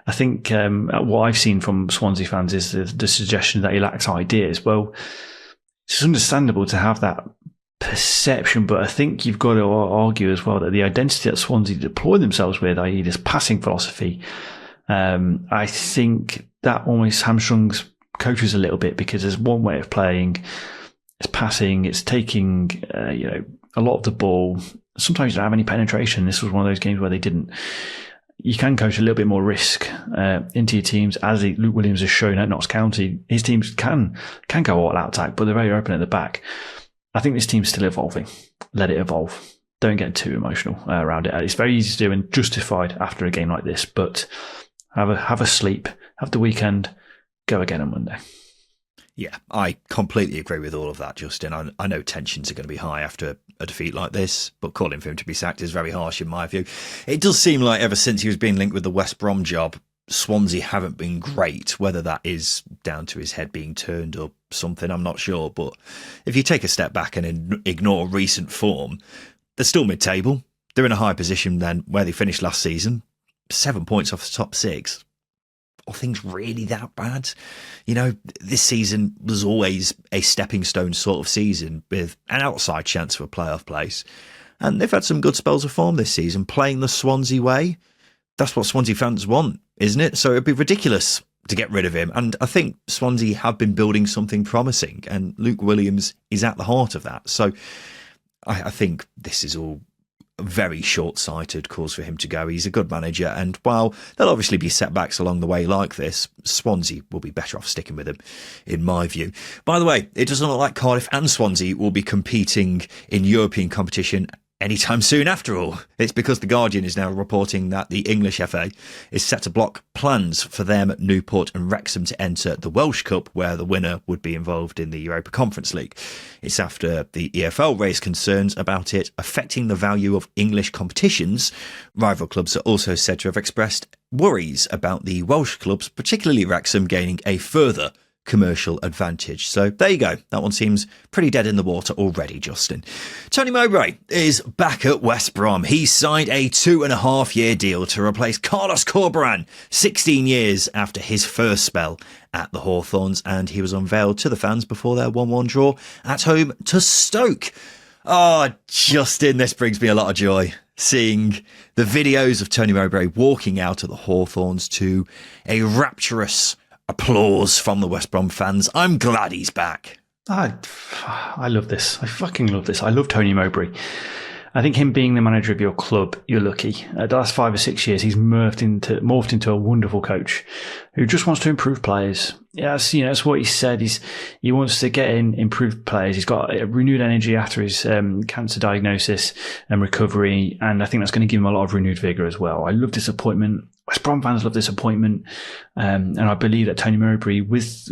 I think what I've seen from Swansea fans is the suggestion that he lacks ideas. Well, it's understandable to have that perception, but I think you've got to argue as well that the identity that Swansea deploy themselves with, i.e. this passing philosophy, I think that almost hamstrings coaches a little bit, because there's one way of playing. It's passing, it's taking a lot of the ball. Sometimes you don't have any penetration. This was one of those games where they didn't. You can coach a little bit more risk into your teams, as Luke Williams has shown at Notts County. His teams can go all out attack, but they're very open at the back. I think this team's still evolving. Let it evolve. Don't get too emotional around it. It's very easy to do and justified after a game like this, but have a sleep, have the weekend, go again on Monday. Yeah, I completely agree with all of that, Justin. I know tensions are going to be high after a defeat like this, but calling for him to be sacked is very harsh in my view. It does seem like ever since he was being linked with the West Brom job, Swansea haven't been great. Whether that is down to his head being turned or something, I'm not sure. But if you take a step back and ignore recent form, they're still mid-table. They're in a higher position than where they finished last season. 7 points off the top 6. Are things really that bad? This season was always a stepping stone sort of season with an outside chance for a playoff place. And they've had some good spells of form this season, playing the Swansea way. That's what Swansea fans want, isn't it? So it'd be ridiculous to get rid of him. And I think Swansea have been building something promising, and Luke Williams is at the heart of that. So I think this is all very short-sighted cause for him to go. He's a good manager, and while there'll obviously be setbacks along the way like this, Swansea will be better off sticking with him, in my view. By the way, it doesn't look like Cardiff and Swansea will be competing in European competition anytime soon after all. It's because The Guardian is now reporting that the English FA is set to block plans for them, Newport and Wrexham, to enter the Welsh Cup, where the winner would be involved in the Europa Conference League. It's after the EFL raised concerns about it affecting the value of English competitions. Rival clubs are also said to have expressed worries about the Welsh clubs, particularly Wrexham, gaining a further commercial advantage. So there you go. That one seems pretty dead in the water already, Justin. Tony Mowbray is back at West Brom. He signed a 2.5-year deal to replace Carlos Corberán 16 years after his first spell at the Hawthorns, and he was unveiled to the fans before their 1-1 draw at home to Stoke. Oh, Justin, this brings me a lot of joy. Seeing the videos of Tony Mowbray walking out of the Hawthorns to a rapturous applause from the West Brom fans. I'm glad he's back. I love this. I fucking love this. I love Tony Mowbray. I think him being the manager of your club, you're lucky. The last 5 or 6 years, he's morphed into a wonderful coach who just wants to improve players. Yeah, that's what he said. He wants to get in improved players. He's got a renewed energy after his cancer diagnosis and recovery, and I think that's going to give him a lot of renewed vigour as well. I love this appointment. West Brom fans love this appointment, and I believe that Tony Mowbray, with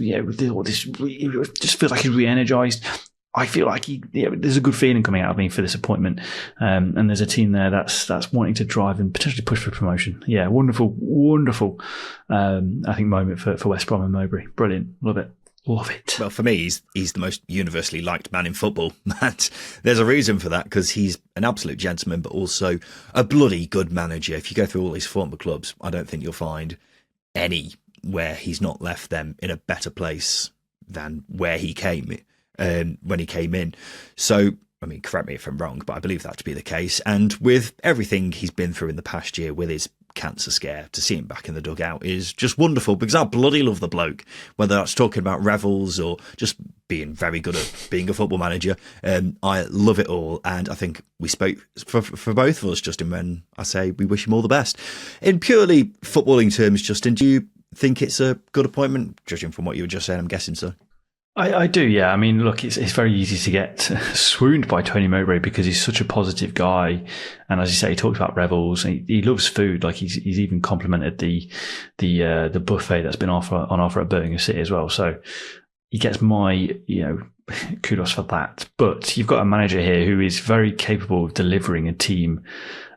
all this, just feels like he's re-energised. I feel like there's a good feeling coming out of me for this appointment, and there's a team there that's wanting to drive and potentially push for promotion. Yeah, wonderful. I think moment for West Brom and Mowbray. Brilliant, love it. Well, for me, he's the most universally liked man in football. There's a reason for that, because he's an absolute gentleman, but also a bloody good manager. If you go through all his former clubs, I don't think you'll find any where he's not left them in a better place than where he came when he came in. So, I mean, correct me if I'm wrong, but I believe that to be the case. And with everything he's been through in the past year with his cancer scare, to see him back in the dugout is just wonderful, because I bloody love the bloke, whether that's talking about revels or just being very good at being a football manager. I love it all, and I think we spoke for both of us, Justin, when I say we wish him all the best. In purely footballing terms, Justin, do you think it's a good appointment, judging from what you were just saying? I'm guessing so. I do, yeah. I mean, look, it's very easy to get swooned by Tony Mowbray because he's such a positive guy, and as you say, he talks about revels. He loves food. Like he's even complimented the buffet that's been on offer at Birmingham City as well. So he gets my kudos for that. But you've got a manager here who is very capable of delivering a team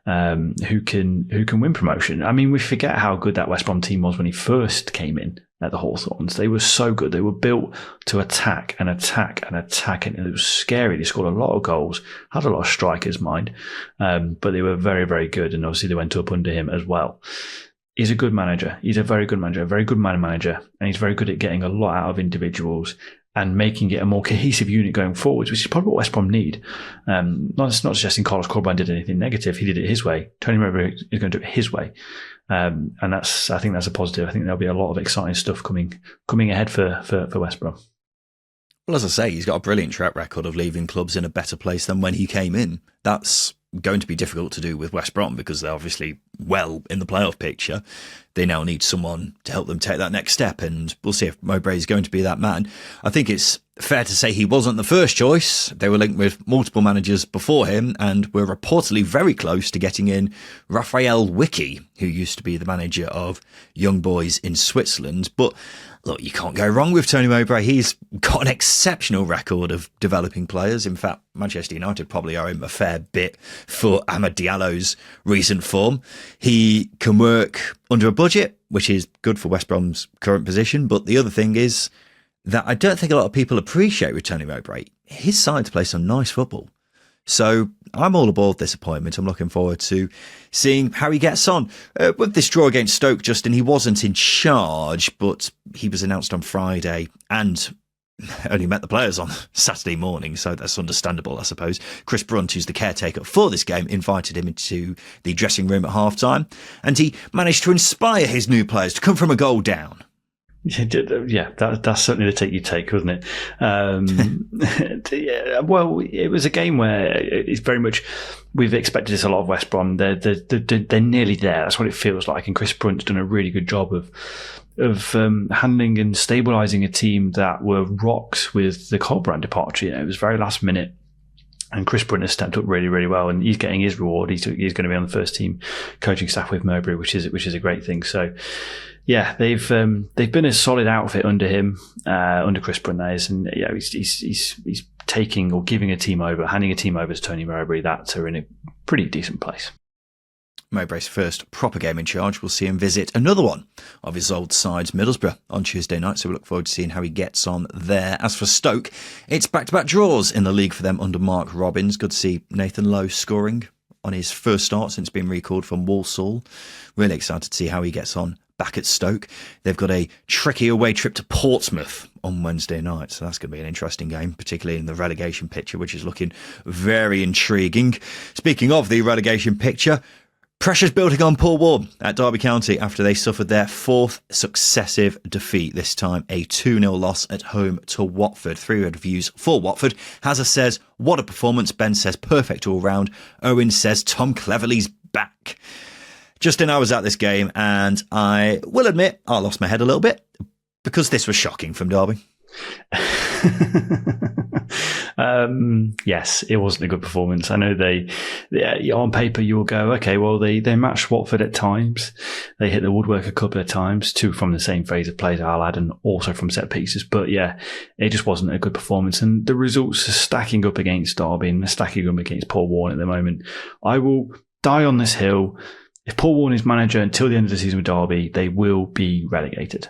who can win promotion. I mean, we forget how good that West Brom team was when he first came in at the Hawthorns. They were so good. They were built to attack and attack and attack, and it was scary. They scored a lot of goals, had a lot of strikers, mind, but they were very, very good, and obviously they went up under him as well. He's a good manager. He's a very good manager, a very good man manager, and he's very good at getting a lot out of individuals and making it a more cohesive unit going forwards, which is probably what West Brom need. Not suggesting Carlos Corberán did anything negative. He did it his way. Tony Mowbray is going to do it his way. And I think that's a positive. I think there'll be a lot of exciting stuff coming ahead for West Brom. Well, as I say, he's got a brilliant track record of leaving clubs in a better place than when he came in. That's going to be difficult to do with West Brom because they're obviously well in the playoff picture. They now need someone to help them take that next step, and we'll see if Mowbray is going to be that man. I think it's fair to say he wasn't the first choice. They were linked with multiple managers before him and were reportedly very close to getting in Raphael Wicki, who used to be the manager of Young Boys in Switzerland. But look, you can't go wrong with Tony Mowbray. He's got an exceptional record of developing players. In fact, Manchester United probably owe him a fair bit for Amad Diallo's recent form. He can work under a budget, which is good for West Brom's current position. But the other thing is that I don't think a lot of people appreciate with Tony Mowbray. His sides play some nice football. So I'm all aboard this appointment. I'm looking forward to seeing how he gets on. With this draw against Stoke, Justin, he wasn't in charge, but he was announced on Friday and only met the players on Saturday morning, so that's understandable, I suppose. Chris Brunt, who's the caretaker for this game, invited him into the dressing room at half-time, and he managed to inspire his new players to come from a goal down. Yeah, that's certainly the take you take, wasn't it? Yeah, well, it was a game where it's very much, we've expected this a lot of West Brom. They're nearly there. That's what it feels like. And Chris Brunt's done a really good job of handling and stabilising a team that were rocks with the Corberán departure. It was very last minute. And Chris Brunt has stepped up really, really well, and he's getting his reward. He's going to be on the first team coaching staff with Mowbray, which is a great thing. So, yeah, they've been a solid outfit under him, under Chris Brunt, and yeah, he's taking or giving a team over, handing a team over to Tony Mowbray that are in a pretty decent place. Mowbray's first proper game in charge, will see him visit another one of his old sides, Middlesbrough, on Tuesday night, so we look forward to seeing how he gets on there. As for Stoke, it's back-to-back draws in the league for them under Mark Robbins. Good to see Nathan Lowe scoring on his first start since being recalled from Walsall. Really excited to see how he gets on back at Stoke. They've got a tricky away trip to Portsmouth on Wednesday night, so that's going to be an interesting game, particularly in the relegation picture, which is looking very intriguing. Speaking of the relegation picture, pressure's building on Paul Ward at Derby County after they suffered their fourth successive defeat, this time a 2-0 loss at home to Watford. 3 reviews for Watford. Hazza says, what a performance. Ben says, perfect all round. Owen says, Tom Cleverley's back. Justin, I was at this game and I will admit I lost my head a little bit because this was shocking from Derby. Yes, it wasn't a good performance. I know on paper you will go, okay, well, they matched Watford at times. They hit the woodwork a couple of times, 2 from the same phase of play, I'll add, and also from set pieces. But yeah, it just wasn't a good performance. And the results are stacking up against Derby and stacking up against Paul Warne at the moment. I will die on this hill. If Paul Warne is manager until the end of the season with Derby, they will be relegated.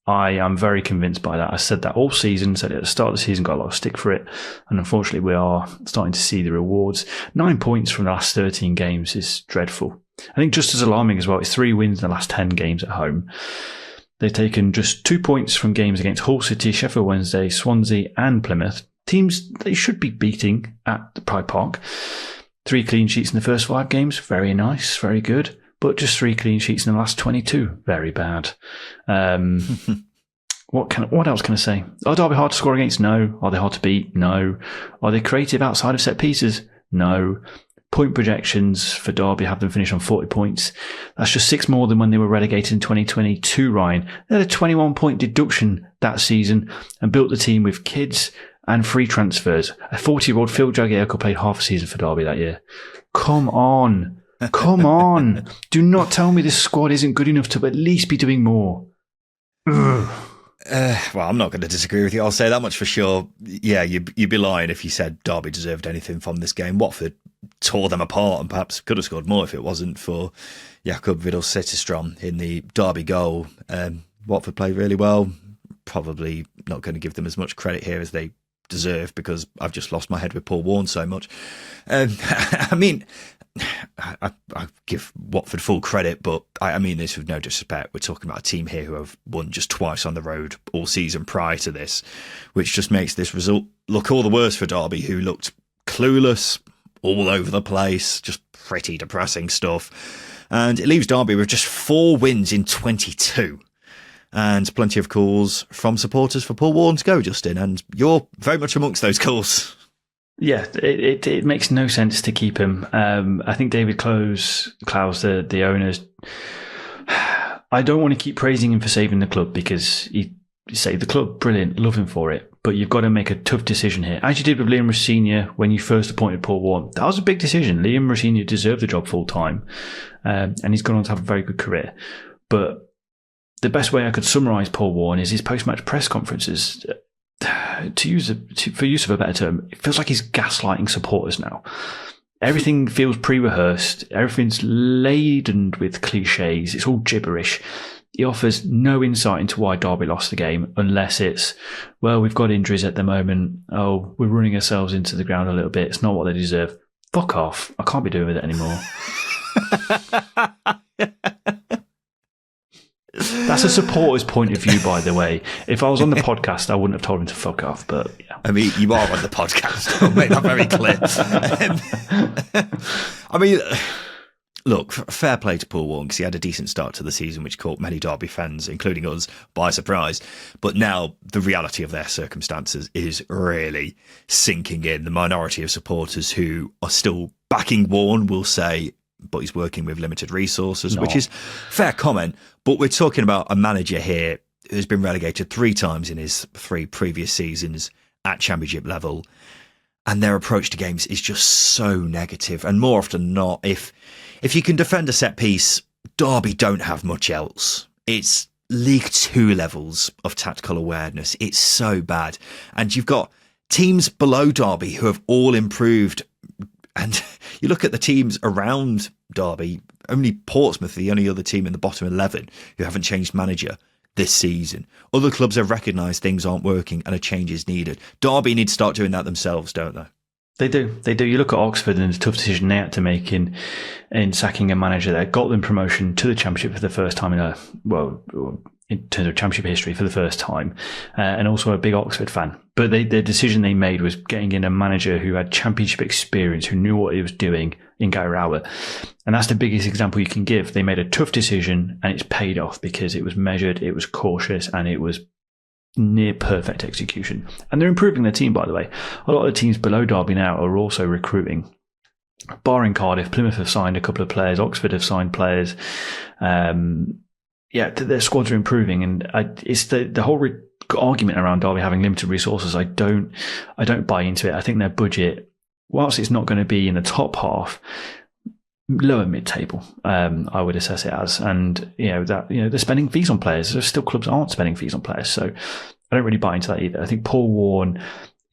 I am very convinced by that. I said that all season, said it at the start of the season, got a lot of stick for it. And unfortunately, we are starting to see the rewards. 9 points from the last 13 games is dreadful. I think just as alarming as well, it's 3 wins in the last 10 games at home. They've taken just 2 points from games against Hull City, Sheffield Wednesday, Swansea and Plymouth. Teams they should be beating at the Pride Park. 3 clean sheets in the first 5 games. Very nice, very good. But just 3 clean sheets in the last 22. Very bad. What else can I say? Are Derby hard to score against? No. Are they hard to beat? No. Are they creative outside of set pieces? No. Point projections for Derby have them finish on 40 points. That's just 6 more than when they were relegated in 2022, Ryan. They had a 21-point deduction that season and built the team with kids and free transfers. A 40-year-old Phil Jagielka played half a season for Derby that year. Come on. Come on. Do not tell me this squad isn't good enough to at least be doing more. Well, I'm not going to disagree with you. I'll say that much for sure. Yeah, you'd be lying if you said Derby deserved anything from this game. Watford tore them apart and perhaps could have scored more if it wasn't for Jakub Vidal-Setterstrom in the Derby goal. Watford played really well. Probably not going to give them as much credit here as they deserve because I've just lost my head with Paul Warne so much. I mean, I give Watford full credit, but I mean this with no disrespect. We're talking about a team here who have won just twice on the road all season prior to this, which just makes this result look all the worse for Derby, who looked clueless, all over the place, just pretty depressing stuff. And it leaves Derby with just 4 wins in 22. And plenty of calls from supporters for Paul Warne to go, Justin, and you're very much amongst those calls. Yeah, it makes no sense to keep him. I think David Klaus, the owners, I don't want to keep praising him for saving the club because he saved the club. Brilliant. Love him for it. But you've got to make a tough decision here. As you did with Liam Rosenior when you first appointed Paul Warne. That was a big decision. Liam Rosenior deserved the job full time. And he's gone on to have a very good career. But the best way I could summarise Paul Warne is his post-match press conferences. For use of a better term, it feels like he's gaslighting supporters now. Everything feels pre-rehearsed. Everything's laden with cliches. It's all gibberish. He offers no insight into why Derby lost the game unless it's, well, we've got injuries at the moment. Oh, we're running ourselves into the ground a little bit. It's not what they deserve. Fuck off. I can't be doing with it anymore. That's a supporter's point of view, by the way. If I was on the podcast, I wouldn't have told him to fuck off, but yeah. I mean, you are on the podcast. I'll make that very clear. I mean, look, fair play to Paul Warne because he had a decent start to the season, which caught many Derby fans, including us, by surprise. But now the reality of their circumstances is really sinking in. The minority of supporters who are still backing Warne will say, but he's working with limited resources, which is fair comment. But we're talking about a manager here who's been relegated 3 times in his 3 previous seasons at championship level. And their approach to games is just so negative. And more often than not, if you can defend a set piece, Derby don't have much else. It's League 2 levels of tactical awareness. It's so bad. And you've got teams below Derby who have all improved And you look at the teams around Derby, only Portsmouth are the only other team in the bottom 11 who haven't changed manager this season. Other clubs have recognised things aren't working and a change is needed. Derby need to start doing that themselves, don't they? They do. You look at Oxford and the tough decision they had to make in sacking a manager that got them promotion to the Championship for the first time in terms of Championship history for the first time, and also a big Oxford fan. But the decision they made was getting in a manager who had Championship experience, who knew what he was doing in Guy Rowett. And that's the biggest example you can give. They made a tough decision and it's paid off because it was measured, it was cautious, and it was near perfect execution. And they're improving their team, by the way. A lot of the teams below Derby now are also recruiting. Barring Cardiff, Plymouth have signed a couple of players, Oxford have signed players. Their squads are improving, and it's the whole argument around Derby having limited resources. I don't buy into it. I think their budget, whilst it's not going to be in the top half, lower mid-table, I would assess it as. And they're spending fees on players. There's still clubs that aren't spending fees on players, so I don't really buy into that either. I think Paul Warne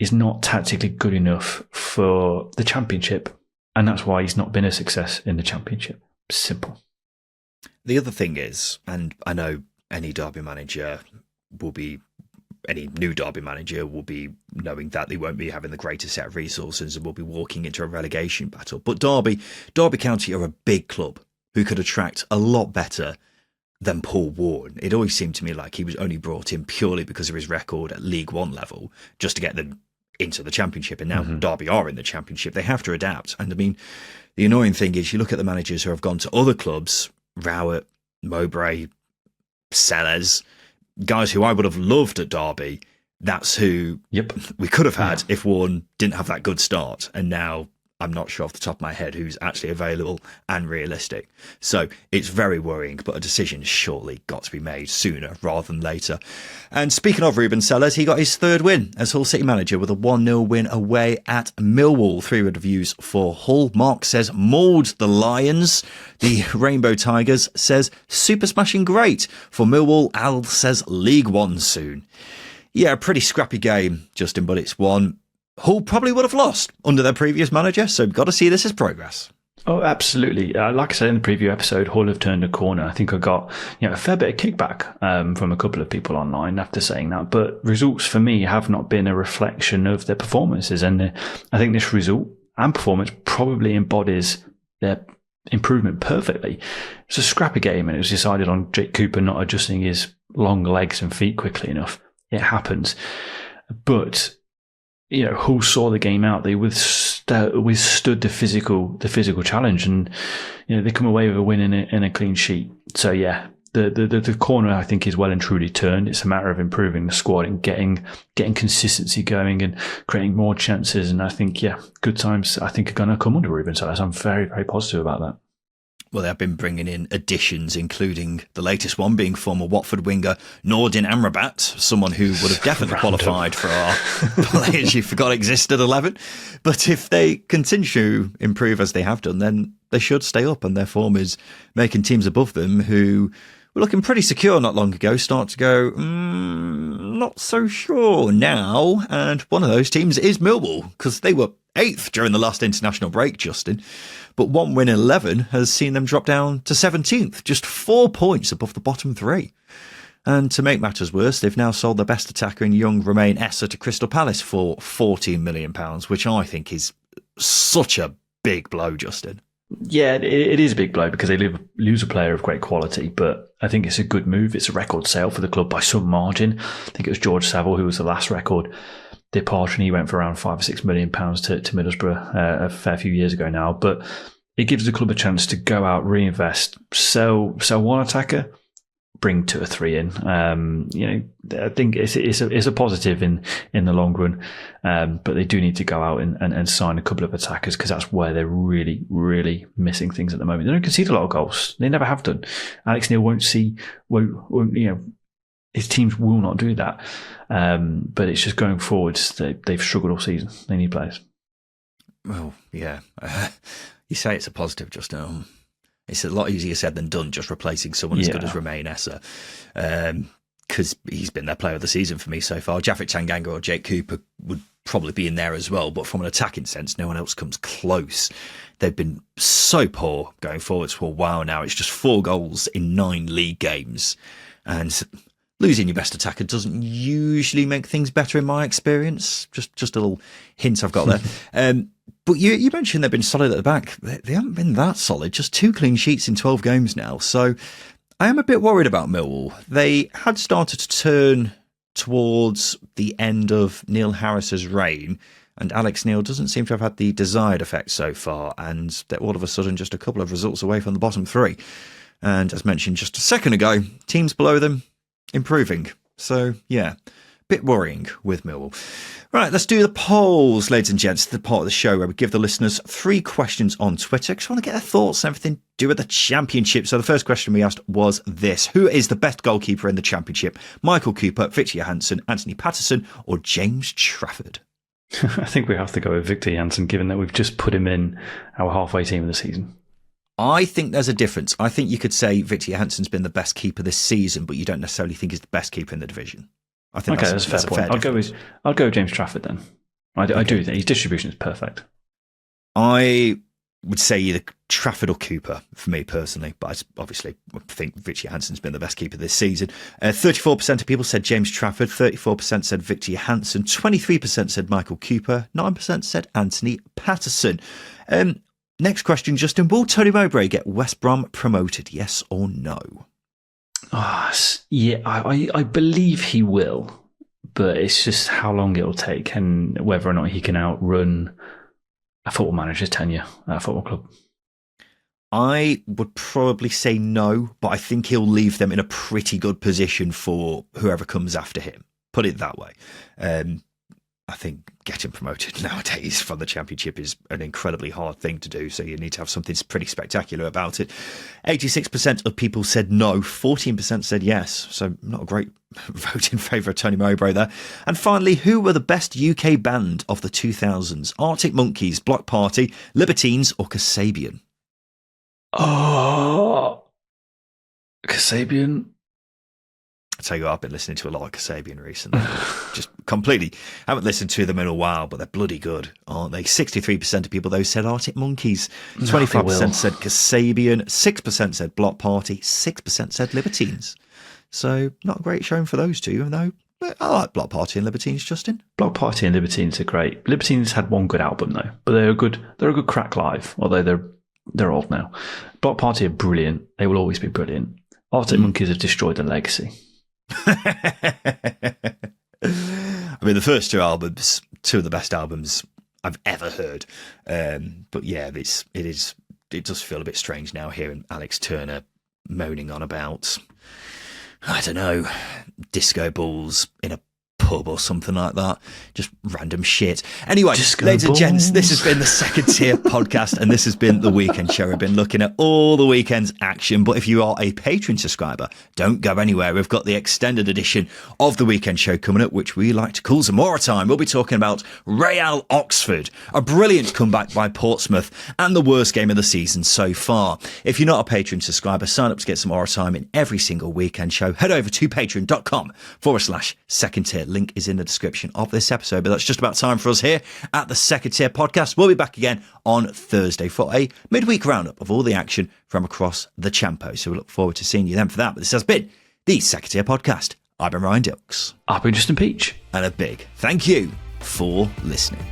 is not tactically good enough for the Championship, and that's why he's not been a success in the Championship. Simple. The other thing is, and I know any new Derby manager will be knowing that they won't be having the greatest set of resources and will be walking into a relegation battle. But Derby County are a big club who could attract a lot better than Paul Warne. It always seemed to me like he was only brought in purely because of his record at League One level, just to get them into the Championship. And now Derby are in the Championship. They have to adapt. And I mean, the annoying thing is you look at the managers who have gone to other clubs, Rowett, Mowbray, Sellers, guys who I would have loved at Derby. That's who we could have had if Warne didn't have that good start. And now I'm not sure off the top of my head who's actually available and realistic. So it's very worrying, but a decision has surely got to be made sooner rather than later. And speaking of Ruben Sellers, he got his third win as Hull City manager with a 1-0 win away at Millwall. 3 reviews for Hull. Mark says, mauled the Lions. The Rainbow Tigers says, super smashing great. For Millwall, Al says, League One soon. Yeah, a pretty scrappy game, Justin, but it's one Hull probably would have lost under their previous manager, so we've got to see this as progress. Oh, absolutely. Like I said in the preview episode, Hull have turned a corner. I think I got a fair bit of kickback from a couple of people online after saying that, but results for me have not been a reflection of their performances, and I think this result and performance probably embodies their improvement perfectly. It's a scrappy game, and it was decided on Jake Cooper not adjusting his long legs and feet quickly enough. It happens. But Hull saw the game out. They withstood the physical challenge, and they come away with a win and a clean sheet. So yeah, the corner I think is well and truly turned. It's a matter of improving the squad and getting consistency going and creating more chances. And I think good times I think are going to come under Ruben Sellers. I'm very, very positive about that. Well, they've been bringing in additions, including the latest one being former Watford winger Nordin Amrabat, someone who would have definitely qualified for our players you forgot existed 11. But if they continue to improve as they have done, then they should stay up, and their form is making teams above them who were looking pretty secure not long ago start to go, not so sure now. And one of those teams is Millwall, because they were 8th during the last international break, Justin. But 1 win in 11 has seen them drop down to 17th, just 4 points above the bottom 3. And to make matters worse, they've now sold their best attacker in young Romain Essa to Crystal Palace for £14 million, which I think is such a big blow, Justin. Yeah, it is a big blow because they lose a player of great quality, but I think it's a good move. It's a record sale for the club by some margin. I think it was George Saville who was the last record departure, and he went for around £5 or £6 million to Middlesbrough a fair few years ago now. But it gives the club a chance to go out, reinvest, sell one attacker, bring 2 or 3 in. I think it's a positive in the long run, but they do need to go out and sign a couple of attackers, because that's where they're really, really missing things at the moment. They don't concede a lot of goals. They never have done. Alex Neil won't his teams will not do that. But it's just going forwards. They've struggled all season. They need players. Well, yeah. You say it's a positive, Justin. It's a lot easier said than done, just replacing someone as good as Romain Essa. Because he's been their player of the season for me so far. Japhet Tanganga or Jake Cooper would probably be in there as well, but from an attacking sense, no one else comes close. They've been so poor going forwards for a while now. It's just 4 goals in 9 league games. And losing your best attacker doesn't usually make things better in my experience. Just a little hint I've got there. But you mentioned they've been solid at the back. They haven't been that solid. Just 2 clean sheets in 12 games now. So I am a bit worried about Millwall. They had started to turn towards the end of Neil Harris's reign, and Alex Neil doesn't seem to have had the desired effect so far, and they're all of a sudden just a couple of results away from the bottom 3. And as mentioned just a second ago, teams below them improving. So, yeah, bit worrying with Millwall. Right, let's do the polls, ladies and gents, the part of the show where we give the listeners 3 questions on Twitter. I just want to get their thoughts on everything to do with the Championship. So the first question we asked was this: who is the best goalkeeper in the Championship? Michael Cooper, Victor Johansson, Anthony Patterson, or James Trafford? I think we have to go with Victor Johansson, given that we've just put him in our halfway team of the season. I think there's a difference. I think you could say Victor Johansson's been the best keeper this season, but you don't necessarily think he's the best keeper in the division. I think that's a fair point. I'll go with James Trafford then. I do think his distribution is perfect. I would say either Trafford or Cooper for me personally, but I obviously think Victor Johansson's been the best keeper this season. 34% of people said James Trafford, 34% said Victor Johansson, 23% said Michael Cooper, 9% said Anthony Patterson. Next question, Justin: will Tony Mowbray get West Brom promoted? Yes or no? Yeah, I believe he will, but it's just how long it'll take and whether or not he can outrun a football manager's tenure at a football club. I would probably say no, but I think he'll leave them in a pretty good position for whoever comes after him. Put it that way. I think getting promoted nowadays from the Championship is an incredibly hard thing to do, so you need to have something pretty spectacular about it. 86% of people said no, 14% said yes, so not a great vote in favour of Tony Mowbray there. And finally, who were the best UK band of the 2000s? Arctic Monkeys, Block Party, Libertines or Kasabian? Oh, Kasabian. I tell you what, I've been listening to a lot of Kasabian recently. Just completely. Haven't listened to them in a while, but they're bloody good, aren't they? 63% of people, though, said Arctic Monkeys. 25% said Kasabian. 6% said Block Party. 6% said Libertines. So not a great showing for those two, even though I like Block Party and Libertines, Justin. Block Party and Libertines are great. Libertines had one good album, though, but they're a good crack live, although they're old now. Block Party are brilliant. They will always be brilliant. Arctic Monkeys have destroyed their legacy. I mean, the first 2 albums, 2 of the best albums I've ever heard. But yeah, it does feel a bit strange now hearing Alex Turner moaning on about, I don't know, disco balls in a pub or something like that. Just random shit. Anyway, ladies and gents, this has been the Second Tier Podcast, and this has been the Weekend Show. We've been looking at all the weekend's action, but if you are a Patreon subscriber, don't go anywhere. We've got the extended edition of the Weekend Show coming up, which we like to call Zamora Time. We'll be talking about Real Oxford, a brilliant comeback by Portsmouth, and the worst game of the season so far. If you're not a Patreon subscriber, sign up to get Zamora Time in every single Weekend Show. Head over to patreon.com/Second Tier. Link is in the description of this episode. But that's just about time for us here at the Second Tier Podcast. We'll be back again on Thursday for a midweek roundup of all the action from across the Champo. So we look forward to seeing you then for that. But this has been the Second Tier Podcast. I've been Ryan Dilks. I've been Justin Peach. And a big thank you for listening.